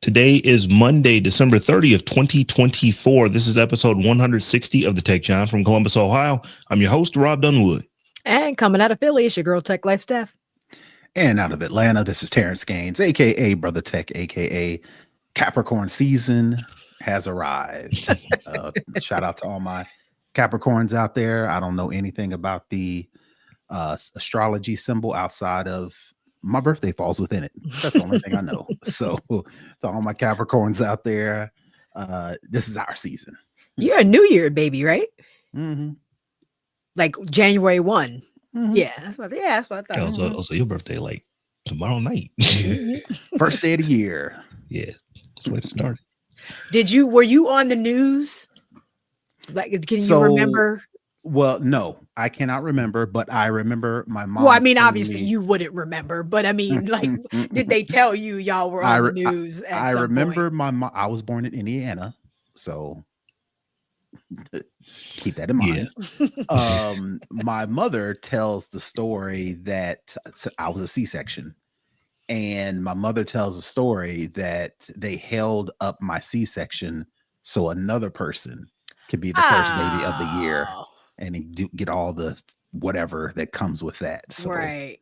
Today is Monday, December 30th, 2024. This is episode 160 of the Tech John from Columbus, Ohio. I'm your host, Robb Dunewood. And coming out of Philly, it's your girl, TechLifeSteph. And out of Atlanta, this is Terrance Gaines, a.k.a. BrothaTech, a.k.a. Capricorn season has arrived. Shout out to all my Capricorns out there. I don't know anything about the astrology symbol outside of my birthday falls within it. That's the only thing I know. So to all my Capricorns out there, this is our season. You're a New Year baby, right? Mm-hmm. Like January 1. Mm-hmm. Yeah, that's what I thought. Also, your birthday like tomorrow night. First day of the year. Yeah, that's the way to start. Were you on the news? Like, can you remember? Well, no, I cannot remember, but I remember my mom. Well, I mean, obviously you wouldn't remember, but I mean, like, did they tell you y'all were on the news? I remember my mom. I was born in Indiana, so keep that in mind. Yeah. My mother tells the story that I was a C-section, and my mother tells a story that they held up my C-section so another person could be the first baby of the year. And get all the whatever that comes with that. So right.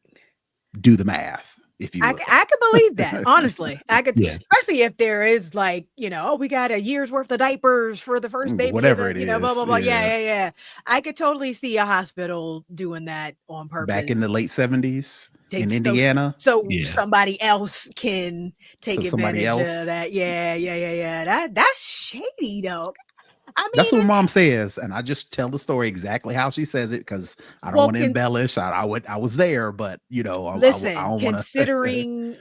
Do the math. If you I could believe that, honestly. I could, especially if there is like, we got a year's worth of diapers for the first baby. Whatever it is. Blah, blah, blah. Yeah. I could totally see a hospital doing that on purpose. Back in the late 70s in Indiana. So somebody else can take advantage of that. Yeah. That's shady though. I mean, that's what mom says, and I just tell the story exactly how she says it because I don't want to embellish. I was there, but listen, I don't considering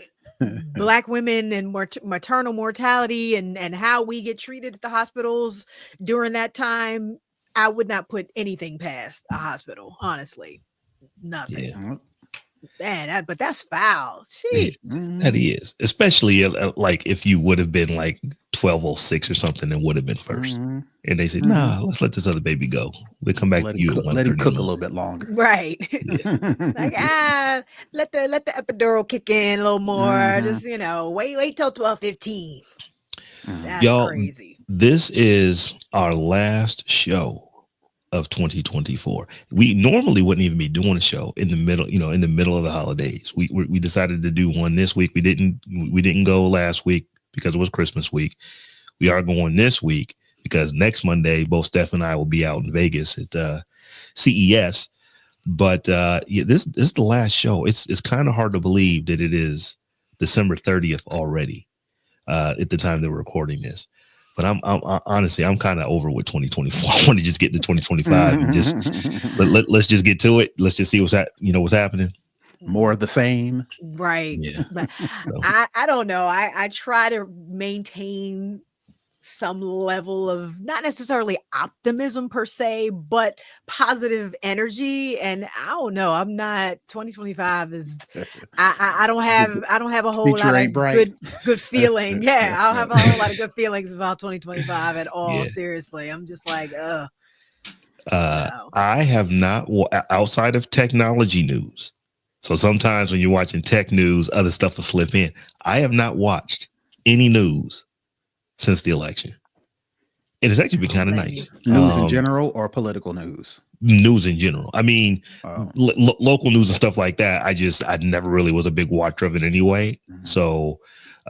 Black women and maternal mortality and how we get treated at the hospitals during that time, I would not put anything past a hospital. Honestly, nothing. Yeah. Man, but that's foul. That is, especially like if you would have been like 1206 or something and would have been first. Mm-hmm. And they said, nah, let's let this other baby go. We'll come back to you. Let him cook a little bit longer. Right. Like, let the epidural kick in a little more. Mm-hmm. Just, wait till 12:15. That's y'all, crazy. This is our last show of 2024. We normally wouldn't even be doing a show in the middle, in the middle of the holidays. We decided to do one this week. We didn't go last week because it was Christmas week. We are going this week because next Monday, both Steph and I will be out in Vegas at CES. But this is the last show. It's kind of hard to believe that it is December 30th already at the time that we're recording this. But I'm honestly, I'm kind of over with 2024. I want to just get into 2025 and just let's just get to it. Let's just see what's happening. More of the same. Right. Yeah. But I don't know. I try to maintain some level of not necessarily optimism per se, but positive energy. And I don't know. I'm not 2025 is I don't have a whole lot of good feeling. Yeah, I don't have a whole lot of good feelings about 2025 at all. Yeah. Seriously. I'm just like, I have not outside of technology news. So sometimes when you're watching tech news, other stuff will slip in. I have not watched any news since the election. It has actually been kind of nice. News in general or political news? News in general. I mean, local news and stuff like that. I never really was a big watcher of it anyway. Mm-hmm. So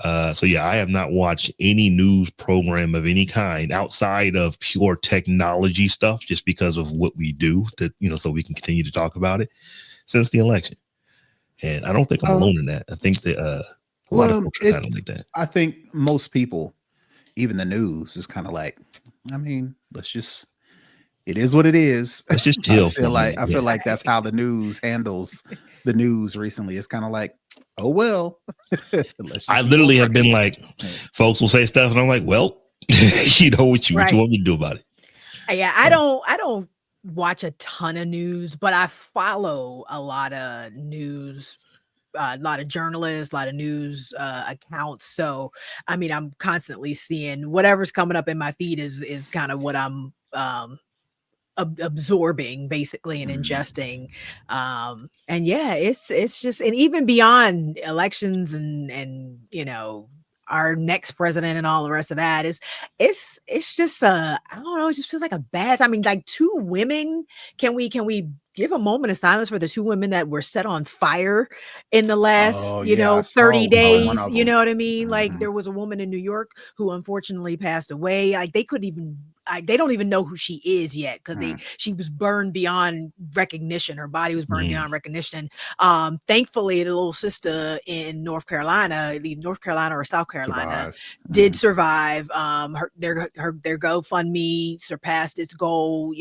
I have not watched any news program of any kind outside of pure technology stuff, just because of what we do to, so we can continue to talk about it since the election. And I don't think I'm alone in that. I think that a lot of folks are kind of like that. I think most people, even the news, is kind of like, I mean, it is what it is. Let's just chill. I feel like that's how the news handles the news recently. It's kind of like, oh, well. I literally have been like, folks will say stuff and I'm like, well, what you want me to do about it? Yeah, I don't watch a ton of news, but I follow a lot of news, a lot of journalists, a lot of news accounts. So, I mean, I'm constantly seeing whatever's coming up in my feed is kind of what I'm absorbing basically and ingesting. And yeah, it's just, and even beyond elections and our next president and all the rest of that is it's just I don't know, it just feels like a bad, I mean, like 2 women. Can we give a moment of silence for the 2 women that were set on fire in the last, Oh yeah, I 30 saw one days? of You them. know what I mean? Like, Mhm. there was a woman in New York who unfortunately passed away. Like, they couldn't even, they don't even know who she is yet, because she was burned beyond recognition. Her body was burned beyond recognition. Thankfully, the little sister in North Carolina, or South Carolina, Survived. did survive. Their GoFundMe surpassed its goal,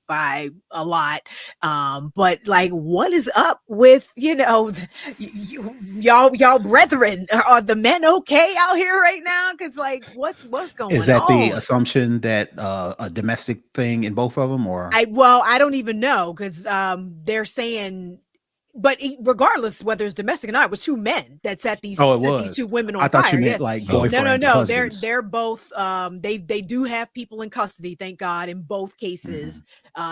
by a lot. But like, what is up with, y'all brethren? Are the men okay out here right now? Because like, what's Is going that the on? assumption that a domestic thing in both of them, or? I don't even know, because they're saying, but regardless whether it's domestic or not, it was 2 men that set these Oh, it 2 was. women I on thought you fire. meant Yes. like Oh. boyfriends or No. husbands. They're both. They do have people in custody. Thank God. In both cases,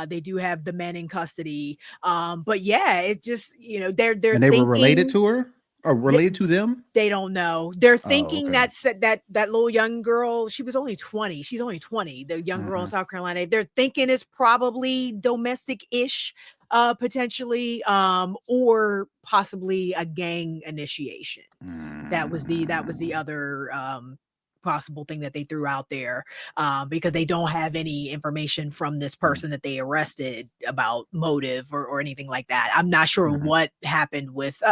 they do have the men in custody. But yeah, it just, they're And they were related thinking to her or related to them? they don't know. They're Oh, thinking okay. that little young girl, she was only 20. She's only 20. The young girl in South Carolina. They're thinking it's probably domestic-ish, potentially, or possibly a gang initiation. That was the other possible thing that they threw out there, because they don't have any information from this person that they arrested about motive or anything like that. I'm not sure what happened with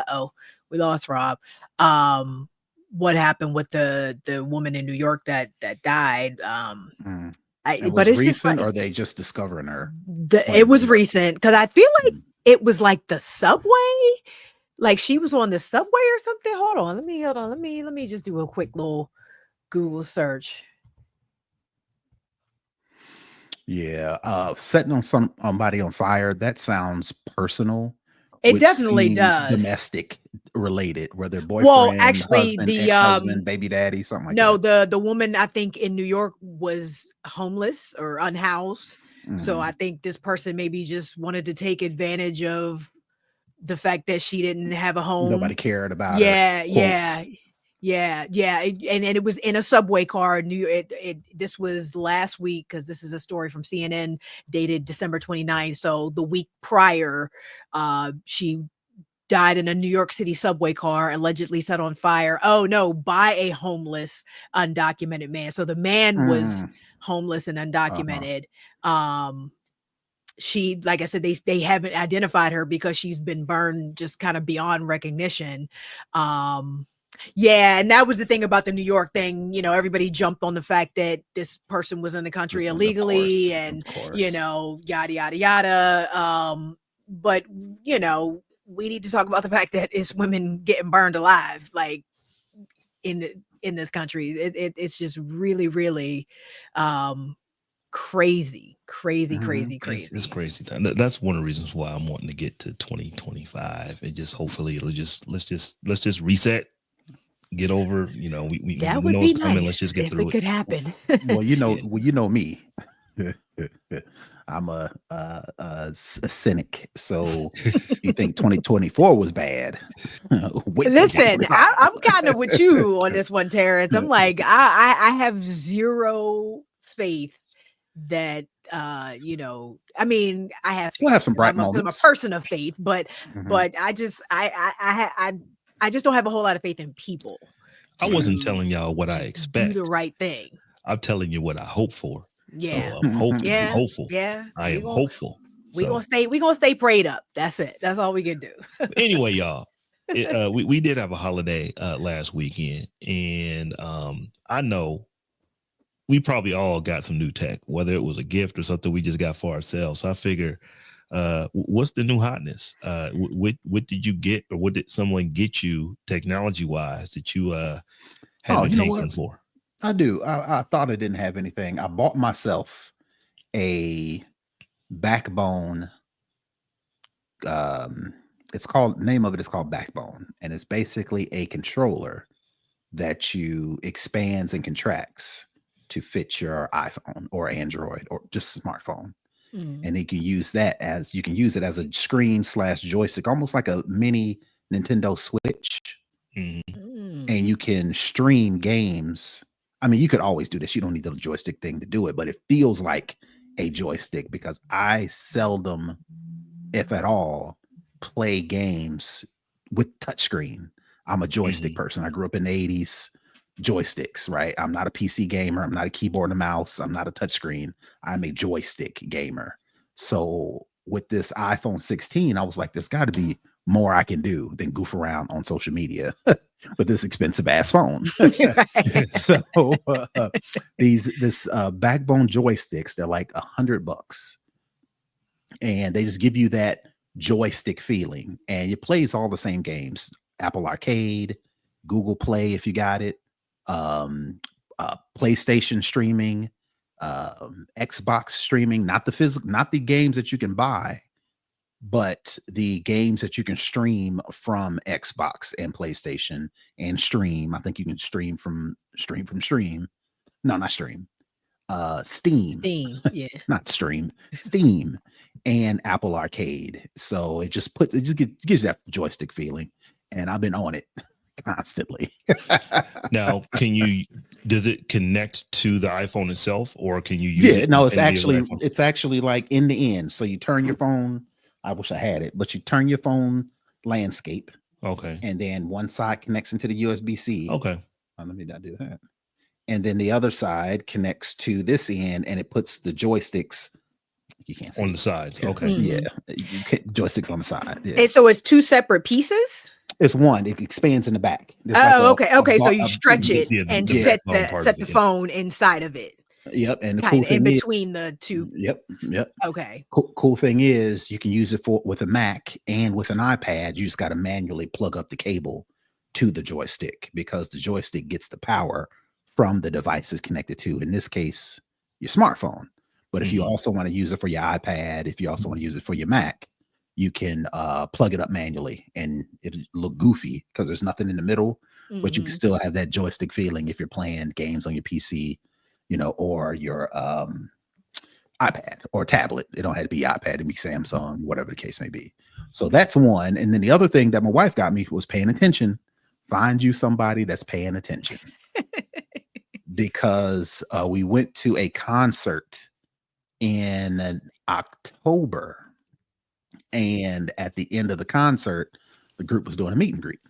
we lost Rob. What happened with the woman in New York that died. And But was it's just recent, like, or they just discovering her? it was recent, because I feel like it was like the subway. Like, she was on the subway or something. Hold on. Let me just do a quick little Google search. Yeah, setting on somebody on fire, that sounds personal, It which definitely seems does. domestic related, whether Well, boyfriend, actually, husband, the ex-husband, baby daddy, something like no, that. the woman, I think, in New York was homeless or unhoused. So I think this person maybe just wanted to take advantage of the fact that she didn't have a Nobody home. cared about her. Yeah, Quotes. yeah. And it was in a subway car. This was last week, because this is a story from CNN dated December 29th. So the week prior, she died in a New York City subway car, allegedly set on fire. Oh no, by a homeless, undocumented man. So the man was homeless and undocumented. She, like I said, they haven't identified her because she's been burned just kind of beyond recognition. Yeah, and that was the thing about the New York thing. Everybody jumped on the fact that this person was in the country illegally, and Of course. yada yada yada. But we need to talk about the fact that it's women getting burned alive, like, in this country. It's just really, really crazy. It's crazy time. That's one of the reasons why I'm wanting to get to 2025, and just hopefully it'll just let's just reset, get over. We That we would know be it's coming. Let's nice just get if through it it. could happen. Well, Yeah. you know me. I'm a cynic. So you think 2024 was bad? Wait for Listen, 2025. I'm kind of with you on this one, Terrance. I'm like, I have zero faith that I mean, I have We'll faith have some because bright I'm a moments. person of faith, but Mhm. I just I just don't have a whole lot of faith in people. I wasn't to telling y'all what I just do the expect. right thing. I'm telling you what I hope for. So Yeah. I'm hoping. I'm Yeah. hopeful. Yeah. I am hopeful. We So gonna stay prayed up. That's it. That's all we can do. anyway, y'all, we did have a holiday last weekend, and I know we probably all got some new tech, whether it was a gift or something we just got for ourselves. So I figure, what's the new hotness? What did you get, or what did someone get you technology wise that you had Oh, been you know hankering what? for? I do. I thought I didn't have anything. I bought myself a Backbone. It's called, name of it is called Backbone, and it's basically a controller that you expands and contracts to fit your iPhone or Android or just smartphone. And you can use it as a screen / joystick, almost like a mini Nintendo Switch. and you can stream games. I mean, you could always do this. You don't need the joystick thing to do it, but it feels like a joystick because I seldom, if at all, play games with touchscreen. I'm a joystick person. I grew up in the 80s, joysticks, right? I'm not a PC gamer. I'm not a keyboard and a mouse. I'm not a touchscreen. I'm a joystick gamer. So with this iPhone 16, I was like, there's got to be more I can do than goof around on social media with this expensive ass phone. So this backbone joysticks, they're like $100, and they just give you that joystick feeling, and it plays all the same games: Apple Arcade, Google Play if you got it, PlayStation streaming, Xbox streaming, not the games that you can buy, but the games that you can stream from Xbox and PlayStation and stream. I think you can stream from Stream. No, not Stream. Steam. Yeah. Not Stream. Steam and Apple Arcade. So it just gives you that joystick feeling. And I've been on it constantly. Now, does it connect to the iPhone itself, or can you use it? No, it's actually like in the end. So you turn your phone. I wish I had it, but you turn your phone landscape. Okay. And then one side connects into the USB-C. Okay. Let me not do that. And then the other side connects to this end, and it puts the joysticks. You can't see on the sides. Okay. Yeah. Joysticks on the side. Yeah. And so it's two separate pieces? It's one. It expands in the back. Okay. So you stretch it and set the phone inside of it. Yep. And the kind of in between the two. Yep. Okay. Cool thing is you can use it with a Mac and with an iPad. You just got to manually plug up the cable to the joystick, because the joystick gets the power from the devices connected to, in this case, your smartphone. But if you also want to use it for your iPad, if you also want to use it for your Mac, you can plug it up manually, and it'll look goofy because there's nothing in the middle, but you can still have that joystick feeling if you're playing games on your PC, or your iPad or tablet. It don't have to be iPad, it can be Samsung, whatever the case may be. So that's one. And then the other thing that my wife got me was paying attention. Find you somebody that's paying attention. Because we went to a concert in October, and at the end of the concert, the group was doing a meet and greet,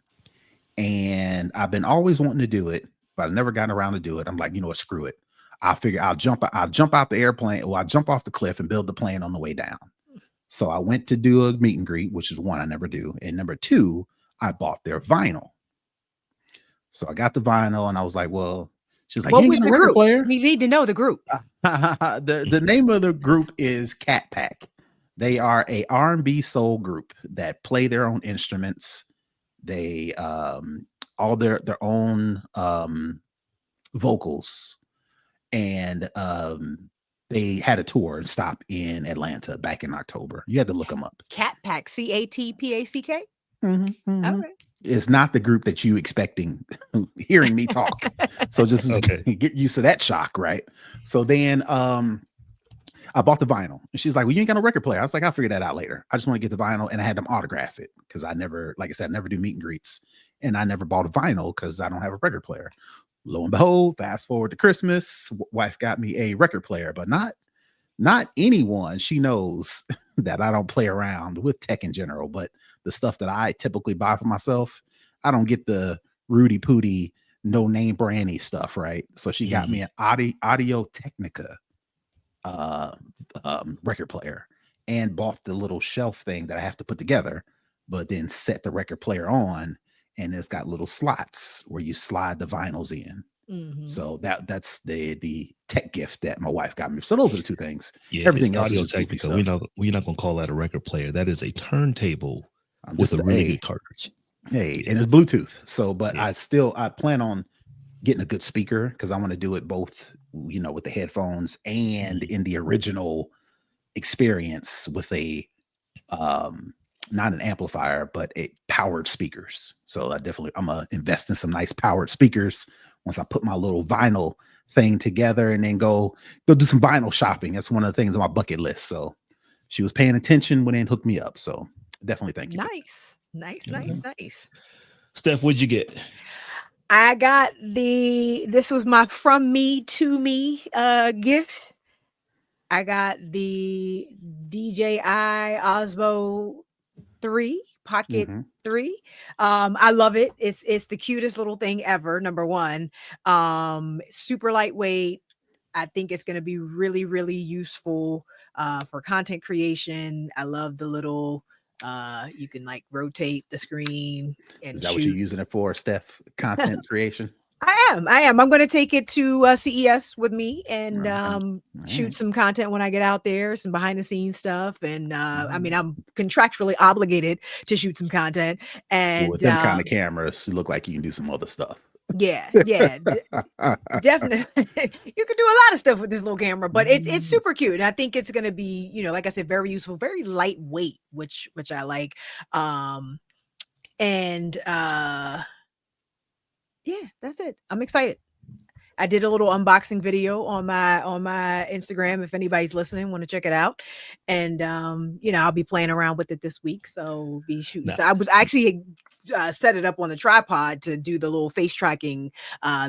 and I've been always wanting to do it, but I never gotten around to do it. I'm like, you know what, screw it. I figure I'll jump out the airplane, or I'll jump off the cliff and build the plane on the way down. So I went to do a meet and greet, which is one I never do, and number two, I bought their vinyl. So I got the vinyl, and I was like, well, she's like, what was the group? Player? We need to know the group. The name of the group is Cat Pack. They are a R&B soul group that play their own instruments. They all their own vocals, and they had a tour and stop in Atlanta back in October. You had to look them up. Cat Pack, CATPACK. Okay. It's not the group that you expecting hearing me talk. So just get used to that shock, right? So then I bought the vinyl, and she's like, well, you ain't got no record player. I was like, I'll figure that out later. I just want to get the vinyl, and I had them autograph it because I never, like I said, never do meet and greets, and I never bought a vinyl because I don't have a record player. Lo and behold, fast forward to Christmas, wife got me a record player, but not anyone. She knows that I don't play around with tech in general, but the stuff that I typically buy for myself, I don't get the Rudy Pooty, no name brandy stuff, right? So she got me an Audio Technica record player, and bought the little shelf thing that I have to put together, but then set the record player on, and it's got little slots where you slide the vinyls in. So that's the tech gift that my wife got me. So those are the two things. Yeah, everything else Audio is Technica. We're not gonna call that a record player. That is a turntable with a really good cartridge. Hey, and it's Bluetooth. So, but I plan on getting a good speaker, because I want to do it both, with the headphones and in the original experience with a not an amplifier, but a powered speakers. So I'm gonna invest in some nice powered speakers once I put my little vinyl thing together, and then go do some vinyl shopping. That's one of the things on my bucket list. So she was paying attention when they hooked me up. So definitely thank you. Nice. Steph, what'd you get? I got this was my from me to me gift. I got the DJI Osmo 3 Pocket Mhm. 3. I love it. It's the cutest little thing ever. Number one, super lightweight. I think it's going to be really, really useful for content creation. I love the little you can like rotate the screen and Is that what you're shoot. using it for, Steph? Content creation? I am. I'm going to take it to CES with me and Okay. All shoot right. some content when I get out there, some behind the scenes stuff. And I mean, Mhm. I'm contractually obligated to shoot some content. Well, And with them kind of cameras, you look like you can do some other stuff. yeah, definitely. You can do a lot of stuff with this little camera, but it's super cute. And I think it's going to be, like I said, very useful, very lightweight, which I like. And yeah, that's it. I'm excited. I did a little unboxing video on my Instagram. If anybody's listening, want to check it out. And I'll be playing around with it this week. So be shooting. Now, So I was actually set it up on the tripod to do the little face tracking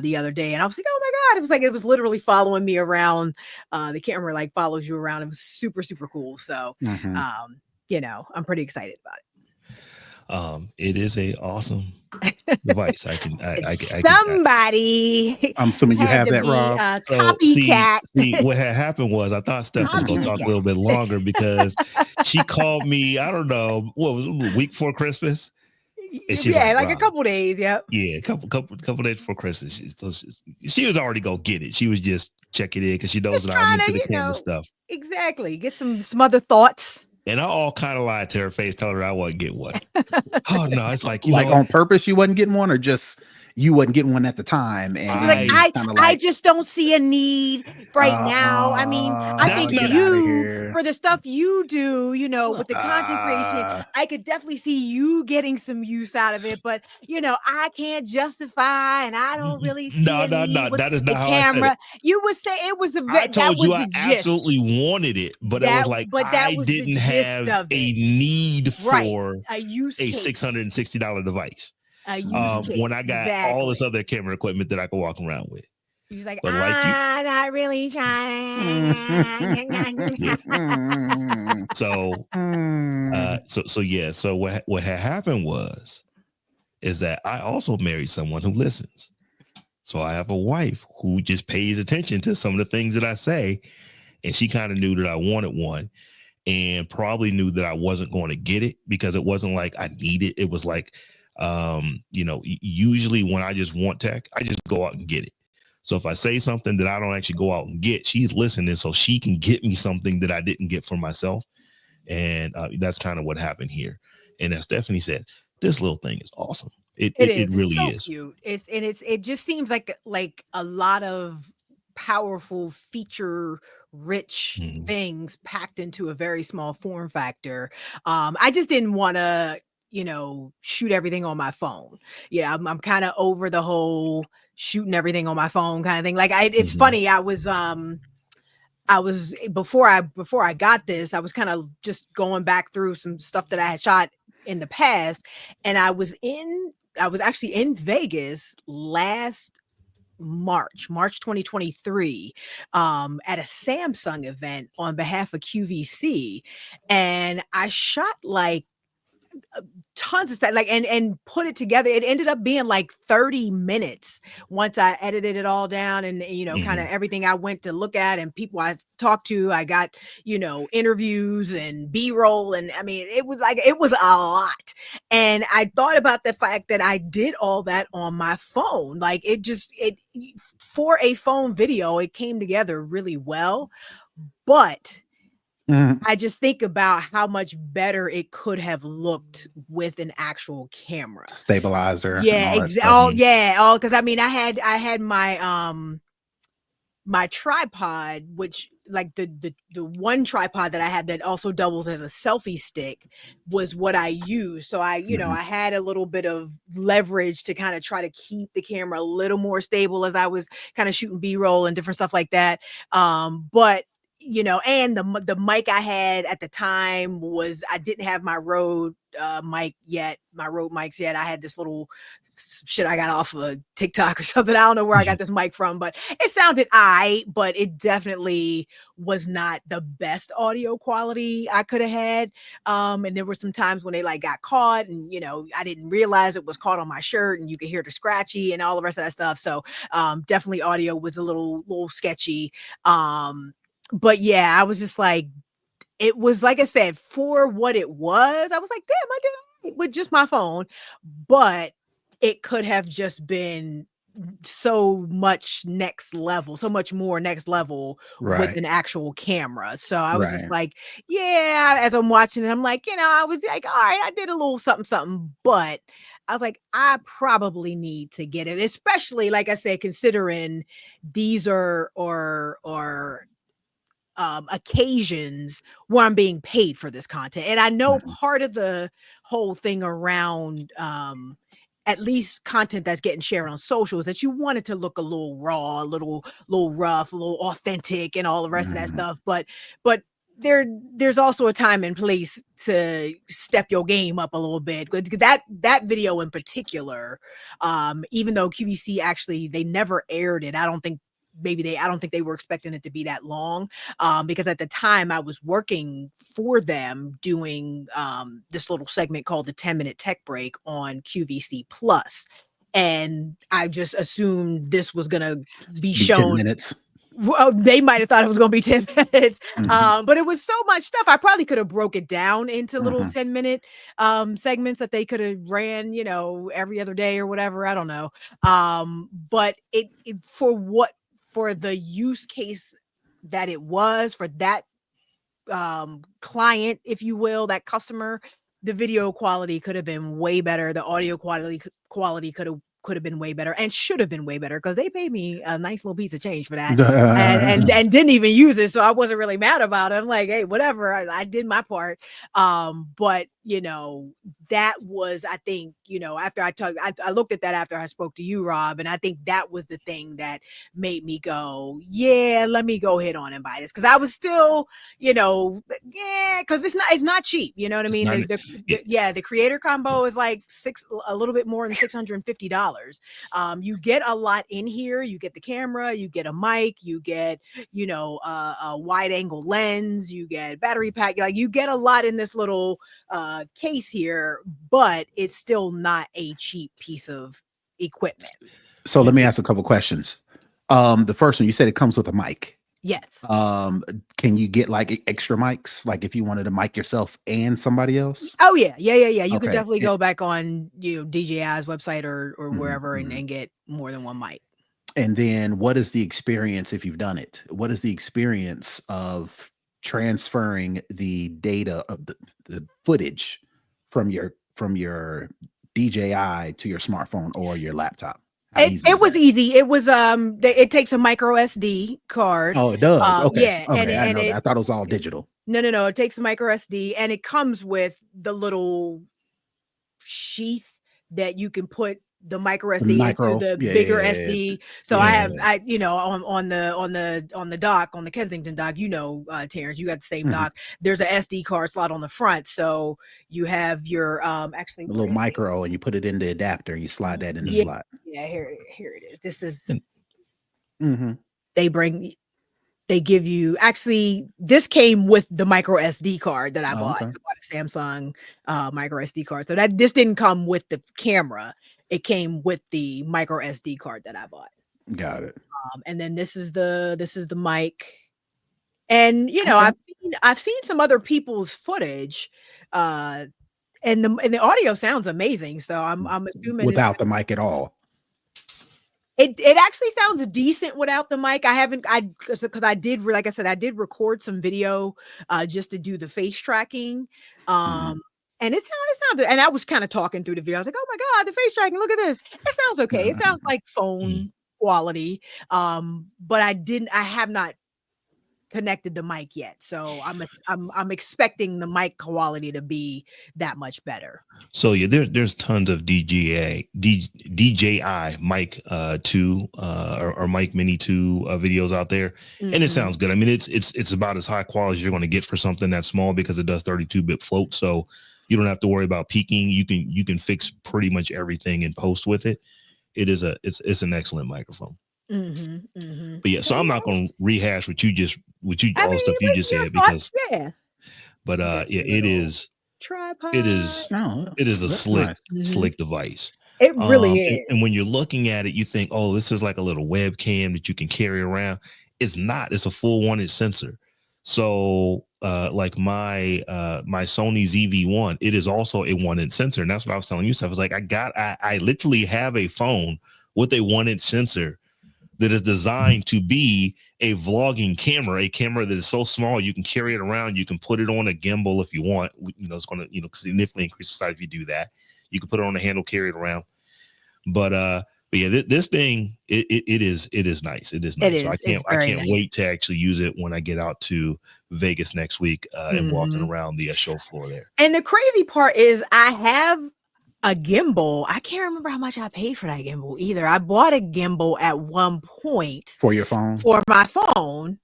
the other day. And I was like, oh my God. It was like it was literally following me around. The camera like follows you around. It was super, super cool. So Mhm. I'm pretty excited about it. It is a awesome device. I can Somebody I'm assuming you had have to that, be Rob. a So see, copycat. what had happened was I thought Steph was going to talk a little bit longer because she called me. I don't know what was it, a week before Christmas, and she's Yeah, like a Rob, couple days. Yep. yeah, a couple days before Christmas. She was already gonna get it. She was just checking in because she knows Just that I'm trying into to, the camera stuff. exactly get some other thoughts. And I all kind of lied to her face, telling her I wouldn't get one. Oh no, it's like Like on purpose, you wasn't getting one, or just you wasn't getting one at the time, and She was like, you just kind of I like, just don't see a need right now. I mean, I think get out of here. for the stuff you do, with the content creation, I could definitely see you getting some use out of it. But I can't justify, and I don't really see a need with that is not the how I said it. camera. You would say it was I that told was you the I gist. absolutely wanted it, but it was like that I was the didn't gist have of a it. need Right. for A use a case. $660 device. A use case. When I got all this other camera equipment that I could walk around with. He was like, But I'm not really trying. So yeah. So what had happened is that I also married someone who listens. So I have a wife who just pays attention to some of the things that I say, and she kind of knew that I wanted one, and probably knew that I wasn't going to get it because it wasn't like I need it. It was like, usually when I just want tech, I just go out and get it. So if I say something that I don't actually go out and get, she's listening so she can get me something that I didn't get for myself. And that's kind of what happened here. And as Stephanie said, this little thing is awesome. It really so is cute. It just seems like a lot of powerful feature rich things packed into a very small form factor. I just didn't want to shoot everything on my phone. Yeah, I'm kind of over the whole shooting everything on my phone kind of thing. Like it's funny, I was before I got this, I was kind of just going back through some stuff that I had shot in the past, and I was actually in Vegas last March 2023 at a Samsung event on behalf of QVC, and I shot like tons of stuff, like and put it together. It ended up being like 30 minutes once I edited it all down, and kind of everything I went to look at and people I talked to. I got interviews and B-roll, and I mean it was a lot. And I thought about the fact that I did all that on my phone. Like it for a phone video, it came together really well, but I just think about how much better it could have looked with an actual camera stabilizer. Yeah, exactly. All because I mean, I had my my tripod, which like the one tripod that I had that also doubles as a selfie stick was what I used. So I I had a little bit of leverage to kind of try to keep the camera a little more stable as I was kind of shooting B-roll and different stuff like that. But and the mic I had at the time was, I didn't have my Rode mic yet, my Rode mics yet. I had this little shit I got off of TikTok or something. I don't know where I got this mic from, but it sounded but it definitely was not the best audio quality I could have had. And there were some times when they like got caught, and I didn't realize it was caught on my shirt, and you could hear the scratchy and all the rest of that stuff. So definitely audio was a little sketchy. But yeah, I was just like, it was, like I said, for what it was, I was like, damn, I did it with just my phone. But it could have just been so much more next level with an actual camera. So I was just like, yeah, as I'm watching it, I'm like, I was like, all right, I did a little something, but I was like, I probably need to get it, especially, like I said, considering these are occasions where I'm being paid for this content. And I know part of the whole thing around at least content that's getting shared on social is that you want it to look a little raw, a little rough, a little authentic, and all the rest of that stuff. But there's also a time and place to step your game up a little bit, because that video in particular, even though QVC actually, they never aired it, I don't think they were expecting it to be that long, because at the time I was working for them doing this little segment called the 10-minute tech break on QVC Plus, and I just assumed this was gonna be shown 10 minutes. Well, they might have thought it was going to be 10 minutes, but it was so much stuff. I probably could have broke it down into little 10-minute segments that they could have ran, every other day or whatever. I don't know. But it for the use case that it was, for that client, if you will, that customer, the video quality could have been way better. The audio quality could have been way better, and should have been way better, because they paid me a nice little piece of change for that, and didn't even use it. So I wasn't really mad about it. I'm like, hey, whatever, I did my part. But that was, I think, after I looked at that after I spoke to you, Rob, and I think that was the thing that made me go, yeah, let me go ahead on and buy this, because I was still, because it's not cheap. You know what I mean? The creator combo is like a little bit more than $650. You get a lot in here. You get the camera, you get a mic, you get a wide angle lens, you get battery pack, like you get a lot in this little case here, but it's still not a cheap piece of equipment. So let me ask a couple questions. The first one, you said it comes with a mic. Yes. Can you get like extra mics, like if you wanted to mic yourself and somebody else? Oh yeah. You could definitely go back on DJI's website or wherever and get more than one mic. And then what is the experience, if you've done it? What is the experience of transferring the data of the footage from your DJI to your smartphone or your laptop? It was easy. It was it takes a micro SD card. Oh, it does. Okay. Yeah. Okay. I thought it was all digital. No. It takes a micro SD, and it comes with the little sheath that you can put the micro SD into the bigger SD. So I have on the dock, on the Kensington dock, Terrance, you got the same dock. There's an SD card slot on the front, so you have your actually a little micro, and you put it in the adapter and you slide that in the slot. Yeah, here it is. This is they give you, actually, this came with the micro SD card that I bought. Okay. I bought a Samsung micro SD card. So this didn't come with the camera. It came with the micro SD card that I bought. Got it. And then this is the mic. And I've seen some other people's footage, and the audio sounds amazing. So I'm assuming without the mic at all. It actually sounds decent without the mic. Because I did, like I said, I did record some video just to do the face tracking. And it sounded, and I was kind of talking through the video. I was like, oh my God, the face tracking, look at this. It sounds okay. It sounds like phone quality. But I have not connected the mic yet, so I'm expecting the mic quality to be that much better. So yeah, there's tons of DJI mic 2 or mic mini 2 videos out there, and it sounds good. I mean, it's about as high quality as you're going to get for something that small because it does 32-bit float, so you don't have to worry about peaking. You can fix pretty much everything in post with it. It's an excellent microphone. But yeah, so I'm not going to rehash all the stuff you just said because but yeah, it is tripod. it is a slick device. It really is. And when you're looking at it, you think, oh, this is like a little webcam that you can carry around. It's not. It's a full 1-inch sensor. So like my Sony ZV-1, it is also a 1-inch sensor, and that's what I was telling you. Stuff. I was like, I literally have a phone with a 1-inch sensor that is designed to be a vlogging camera, a camera that is so small you can carry it around. You can put it on a gimbal if you want. It's going to significantly increase the size if you do that. You can put it on a handle, carry it around. But yeah, this thing it is nice. It is nice. So I can't wait to actually use it when I get out to Vegas next week and walking around the show floor there. And the crazy part is I have a gimbal. I can't remember how much I paid for that gimbal either. I bought a gimbal at one point for your phone, for my phone.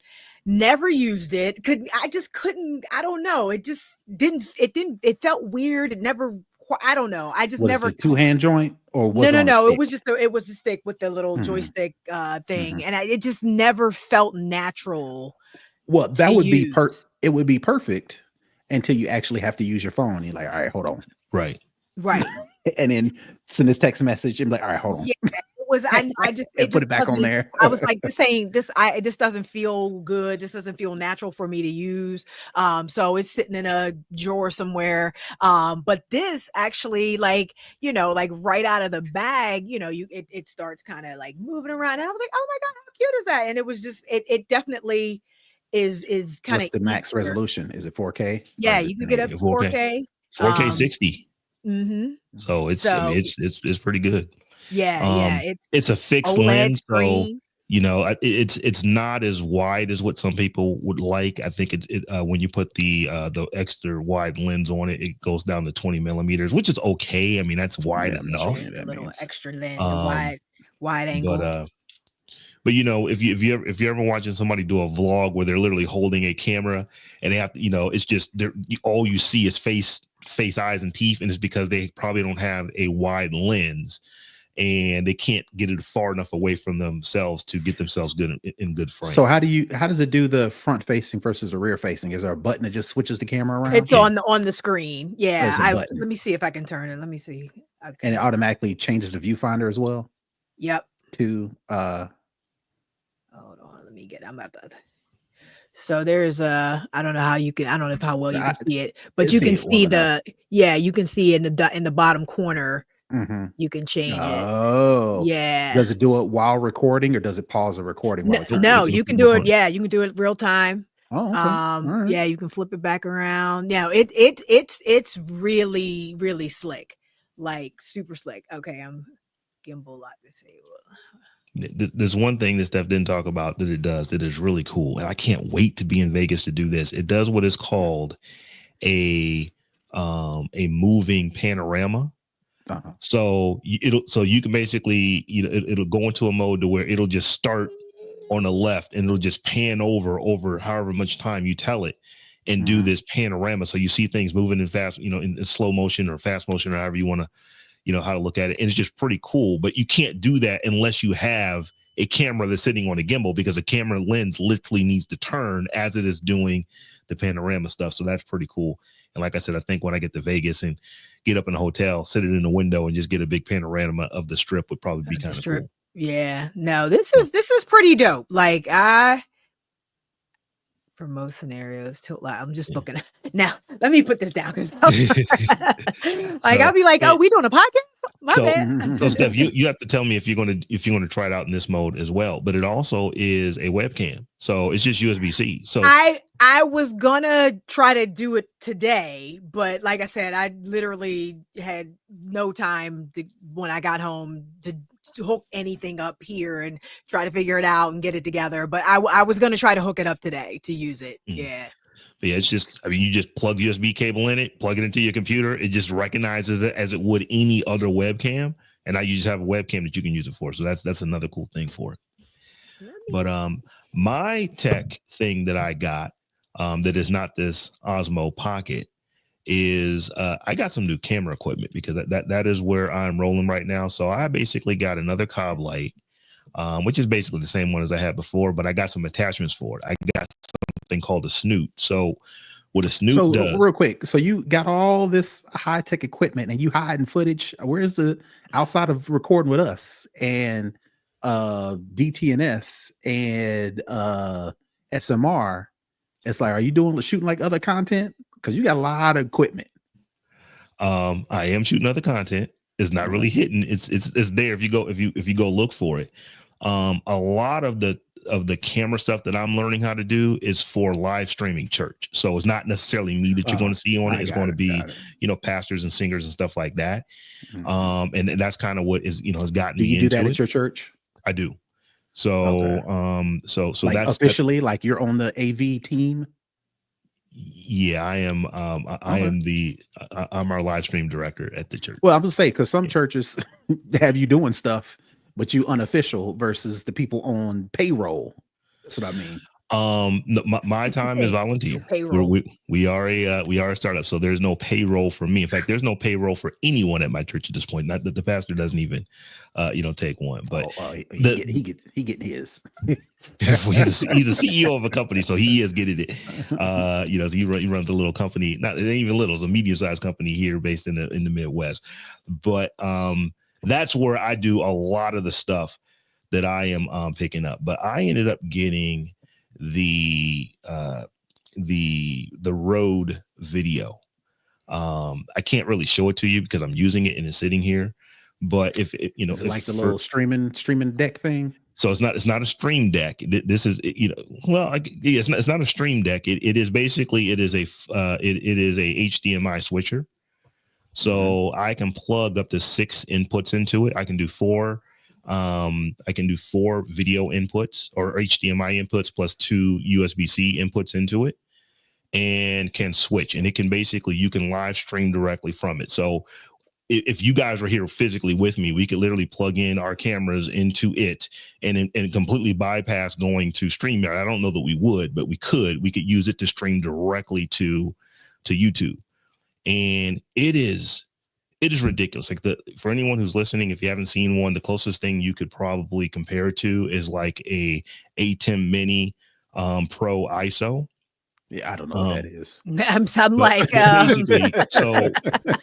Never used it. I just couldn't. I don't know. It just didn't. It felt weird. It never. I don't know. I just never. Was it 2-hand joint or was no. It was just it was a stick with the little joystick thing, and it just never felt natural. Well, that would be it would be perfect until you actually have to use your phone. You're like, all right, hold on. Right. And then send this text message and be like, all right, hold on. Yeah, it was. I just put it back on there. I was like, this doesn't feel good. This doesn't feel natural for me to use. So it's sitting in a drawer somewhere. But this actually, like right out of the bag, it starts kind of like moving around. And I was like, oh my God, how cute is that? And it was just, it definitely is kind of. What's the max resolution? Is it 4K? Yeah, you can get up to 4K. 4K 60. So it's pretty good. Yeah. It's a fixed OLED lens, screen. so it's not as wide as what some people would like. I think when you put the extra wide lens on it, it goes down to 20 millimeters, which is okay. I mean, that's wide enough. A little extra lens, wide angle. But if you're ever watching somebody do a vlog where they're literally holding a camera and they have to, it's just all you see is face, eyes, and teeth, and it's because they probably don't have a wide lens and they can't get it far enough away from themselves to get themselves good in good frame. So how does it do the front facing versus the rear facing? Is there a button that just switches the camera around? It's on the screen. Yeah, let me see if I can turn it. Let me see. Okay. And it automatically changes the viewfinder as well. Yep. To hold on, let me get. I'm about to. So there's I don't know how you can. I don't know how well you can see it, but you can see you can see in the bottom corner. You can change it. Oh, yeah. Does it do it while recording or does it pause the recording? No, you can do it. Yeah, you can do it real time. Oh, okay. Right. Yeah, you can flip it back around. Yeah, it's really, really slick, like super slick. Okay, I'm gimbal lock disable. There's one thing that Steph didn't talk about that it does that is really cool, and I can't wait to be in Vegas to do this. It does what is called a moving panorama. So you can basically it'll go into a mode to where it'll just start on the left and it'll just pan over however much time you tell it and do this panorama. So you see things moving in fast, in slow motion or fast motion or however you want to, how to look at it. And it's just pretty cool, but you can't do that unless you have a camera that's sitting on a gimbal, because a camera lens literally needs to turn as it is doing the panorama stuff. So that's pretty cool. And like I said, I think when I get to Vegas and get up in a hotel, sit it in the window and just get a big panorama of the strip would probably be kind of cool. Yeah, no, this is pretty dope. Like for most scenarios, I'm just looking at now. Let me put this down because I'll be like, oh, we doing a podcast? My bad. So Steph, you have to tell me if you're going to try it out in this mode as well. But it also is a webcam, so it's just USB-C. So I was gonna try to do it today, but like I said, I literally had no time when I got home to hook anything up here and try to figure it out and get it together. But I was going to try to hook it up today to use it. Yeah. But yeah, it's just, I mean, you just plug USB cable in it, plug it into your computer. It just recognizes it as it would any other webcam. And now you just have a webcam that you can use it for. So that's another cool thing for it. But my tech thing that I got that is not this Osmo Pocket is I got some new camera equipment because that is where I'm rolling right now. So I basically got another Cobb light, which is basically the same one as I had before, but I got some attachments for it. I got something called a snoot. So what a snoot does. Real quick, so you got all this high tech equipment and you hiding footage. Where's the outside of recording with us and DTNS and SMR? It's like, are you shooting like other content? Because you got a lot of equipment. I am shooting other content. It's not really hitting. It's there if you go look for it. A lot of the camera stuff that I'm learning how to do is for live streaming church. So it's not necessarily me that you're going to see on it. It's going to be, pastors and singers and stuff like that. Mm-hmm. And that's kind of what is, has gotten me into it. Do you do that at your church? I do. So, okay. So like that's officially like you're on the AV team. Yeah, I am. I'm our live stream director at the church. Well, I'm gonna say because some churches have you doing stuff, but you unofficial versus the people on payroll. That's what I mean. My time is volunteer. We are a startup, so there's no payroll for me. In fact, there's no payroll for anyone at my church at this point. Not that the pastor doesn't even, take one. But he getting his. he's a CEO of a company, so he is getting it. So he runs a little company. Not it ain't even little. It's a medium-sized company here based in the Midwest. But that's where I do a lot of the stuff that I am picking up. But I ended up getting the Rode video. I can't really show it to you because I'm using it and it's sitting here. But if it's like the little streaming deck thing. So it's not a stream deck. This is it's not a stream deck. It is basically it is a HDMI switcher. So I can plug up to 6 inputs into it. I can do 4. I can do 4 video inputs or HDMI inputs plus 2 USB-C inputs into it and can switch. And it can basically, you can live stream directly from it. So if you guys were here physically with me, we could literally plug in our cameras into it and completely bypass going to StreamYard. I don't know that we would, but we could use it to stream directly to YouTube. And it is ridiculous. Like for anyone who's listening, if you haven't seen one, the closest thing you could probably compare it to is like a ATEM Mini Pro ISO. Yeah, I don't know what that is. I'm like, basically, so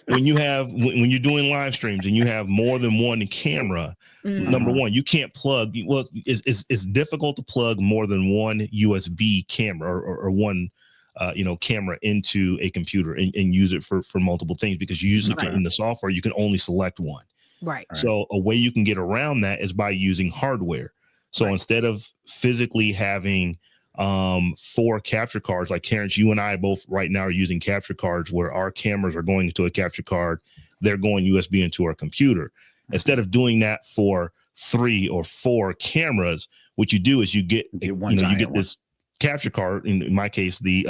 when you're doing live streams and you have more than one camera, number one, you can't plug. Well, it's difficult to plug more than one USB camera or one camera into a computer and use it for multiple things because you usually in the software you can only select one. Right. So a way you can get around that is by using hardware. So instead of physically having 4 capture cards, like Terrance, you and I both right now are using capture cards where our cameras are going into a capture card, they're going USB into our computer. Instead of doing that for 3 or 4 cameras, what you do is you get this capture card. In my case, the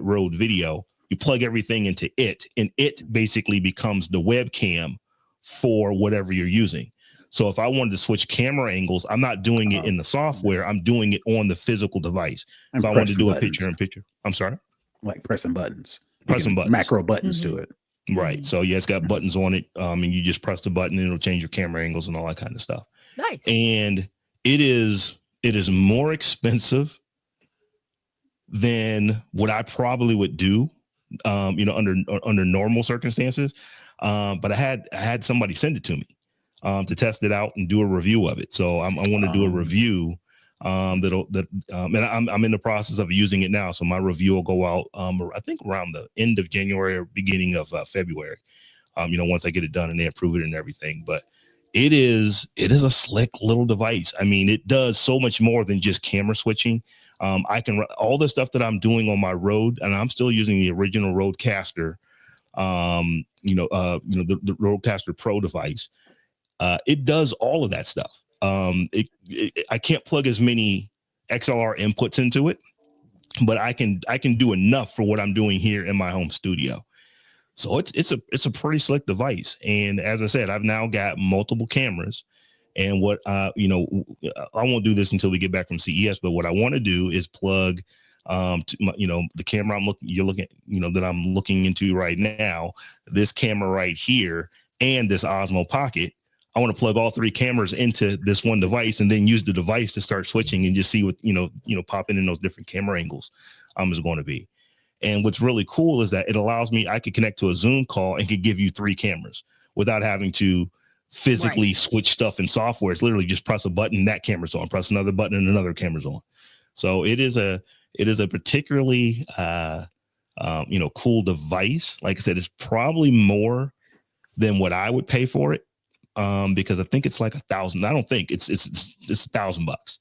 Rode video. You plug everything into it, and it basically becomes the webcam for whatever you're using. So if I wanted to switch camera angles, I'm not doing it in the software. I'm doing it on the physical device. If I wanted to do a picture-in-picture, I'm sorry, like pressing buttons, buttons, macro buttons to it. Right. So yeah, it's got buttons on it. And you just press the button and it'll change your camera angles and all that kind of stuff. Nice. And it is more expensive than what I probably would do, under normal circumstances. But I had somebody send it to me to test it out and do a review of it. So I want to do a review and I'm in the process of using it now. So my review will go out, I think around the end of January or beginning of February. Once I get it done and they approve it and everything. But it is a slick little device. I mean, it does so much more than just camera switching. I can all the stuff that I'm doing on my Rode, and I'm still using the original Rodecaster, the Rodecaster Pro device. it does all of that stuff. I can't plug as many XLR inputs into it, but I can do enough for what I'm doing here in my home studio. So it's a pretty slick device. And as I said, I've now got multiple cameras. And what I won't do this until we get back from CES, but what I want to do is plug to my, the camera that I'm looking into right now, this camera right here, and this Osmo Pocket. I want to plug all three cameras into this one device and then use the device to start switching and just see what, popping in those different camera angles is going to be. And what's really cool is that it allows me, I could connect to a Zoom call and could give you three cameras without having to physically switch stuff in software. It's literally just press a button, that camera's on, press another button and another camera's on. So it is a particularly, cool device. Like I said, it's probably more than what I would pay for it. Because I think it's like $1,000. I don't think it's $1,000,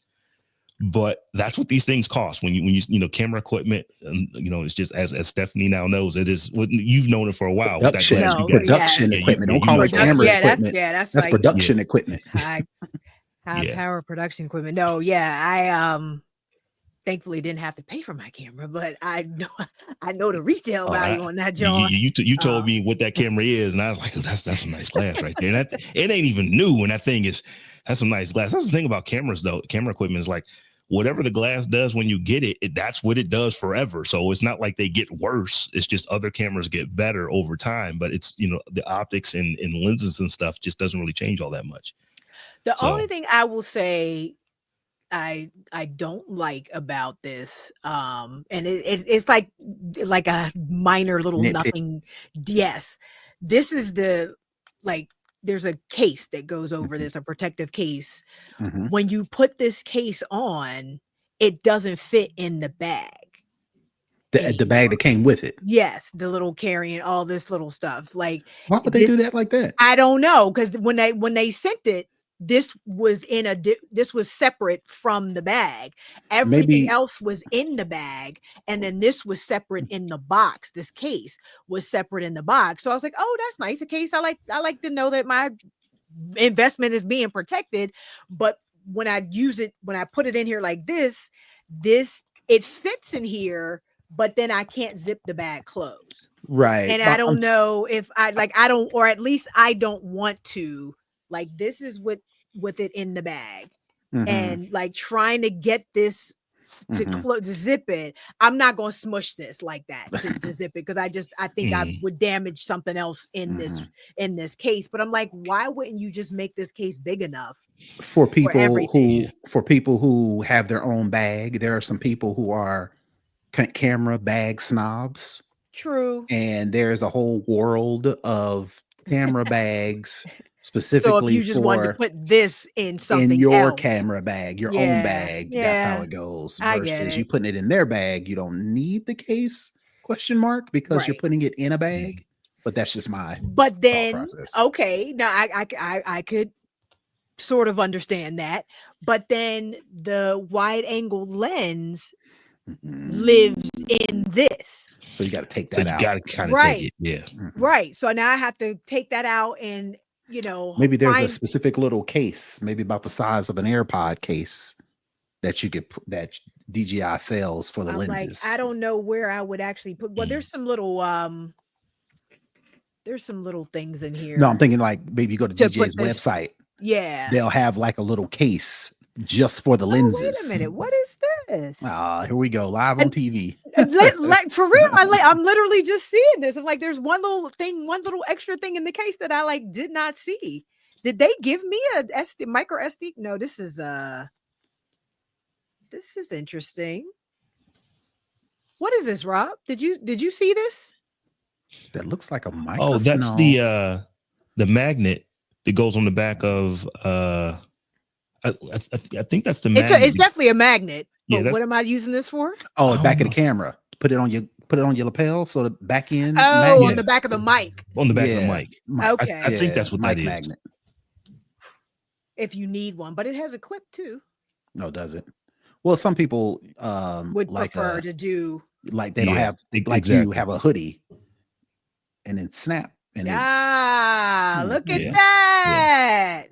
but that's what these things cost when you camera equipment. And it's just as Stephanie now knows, it is what you've known it for a while. Production, production equipment. Don't call it camera equipment. That's like, production equipment. High power production equipment. No, I thankfully didn't have to pay for my camera, but I know the retail value on that, John. You told me what that camera is, and I was like, oh, that's some nice glass right there. And it ain't even new, and that's some nice glass. That's the thing about cameras, though. Camera equipment is like whatever the glass does when you get it, that's what it does forever. So it's not like they get worse. It's just other cameras get better over time. But it's the optics and lenses and stuff just doesn't really change all that much. The only thing I will say I don't like about this, and it's like a minor little nothing. Yes, this is there's a case that goes over this, a protective case. When you put this case on, it doesn't fit in the bag. The bag that came with it. Yes, the little carrying all this little stuff. Like, why would they do that like that? I don't know, because when they sent it, this was this was separate from the bag. Everything else was in the bag, and then this was separate in the box. This case was separate in the box. So I was like, "Oh, that's nice. A case. I like to know that my investment is being protected." But when I use it, when I put it in here like this, it fits in here, but then I can't zip the bag closed. Right. And I don't know if I don't, or at least I don't want to. Like, this is with it in the bag, and like trying to get this to zip it. I'm not going to smush this like that to zip it, because I think I would damage something else in this case. But I'm like, why wouldn't you just make this case big enough for people who have their own bag? There are some people who are camera bag snobs. True. And there's a whole world of camera bags specifically. So if you just wanted to put this in something in your else, camera bag, your own bag, that's how it goes. Versus you putting it in their bag, you don't need the case ? Because you're putting it in a bag. But that's just my but then process. Okay, now I could sort of understand that, but then the wide angle lens lives in this. So you got to take that out. You got to kind of take it. Yeah. Right. So now I have to take that out and, maybe there's a specific little case, maybe about the size of an AirPod case that you get, that DJI sells for the lenses. Like, I don't know where I would actually put. Well, there's some little things in here. No, I'm thinking like maybe you go to DJI's website. Yeah. They'll have like a little case just for the lenses. Wait a minute. What is this? Here we go. Live on TV. Like, for real, I'm literally just seeing this. I'm like, there's one little extra thing in the case that I did not see. Did they give me a micro SD? No, this is interesting. What is this, Rob? Did you see this? That looks like a microphone. Oh, that's the magnet that goes on the back of I think that's the magnet. It's definitely a magnet. Yeah, what am I using this for? Oh, back of the camera. Put it on your lapel, so the back end. Oh, on the back of the mic. On the back of the mic. Okay. I think that's what that is. Magnet. If you need one, but it has a clip too. No, does it? Well, some people would prefer to do like they don't have you have a hoodie and then snap And look at Yeah. that.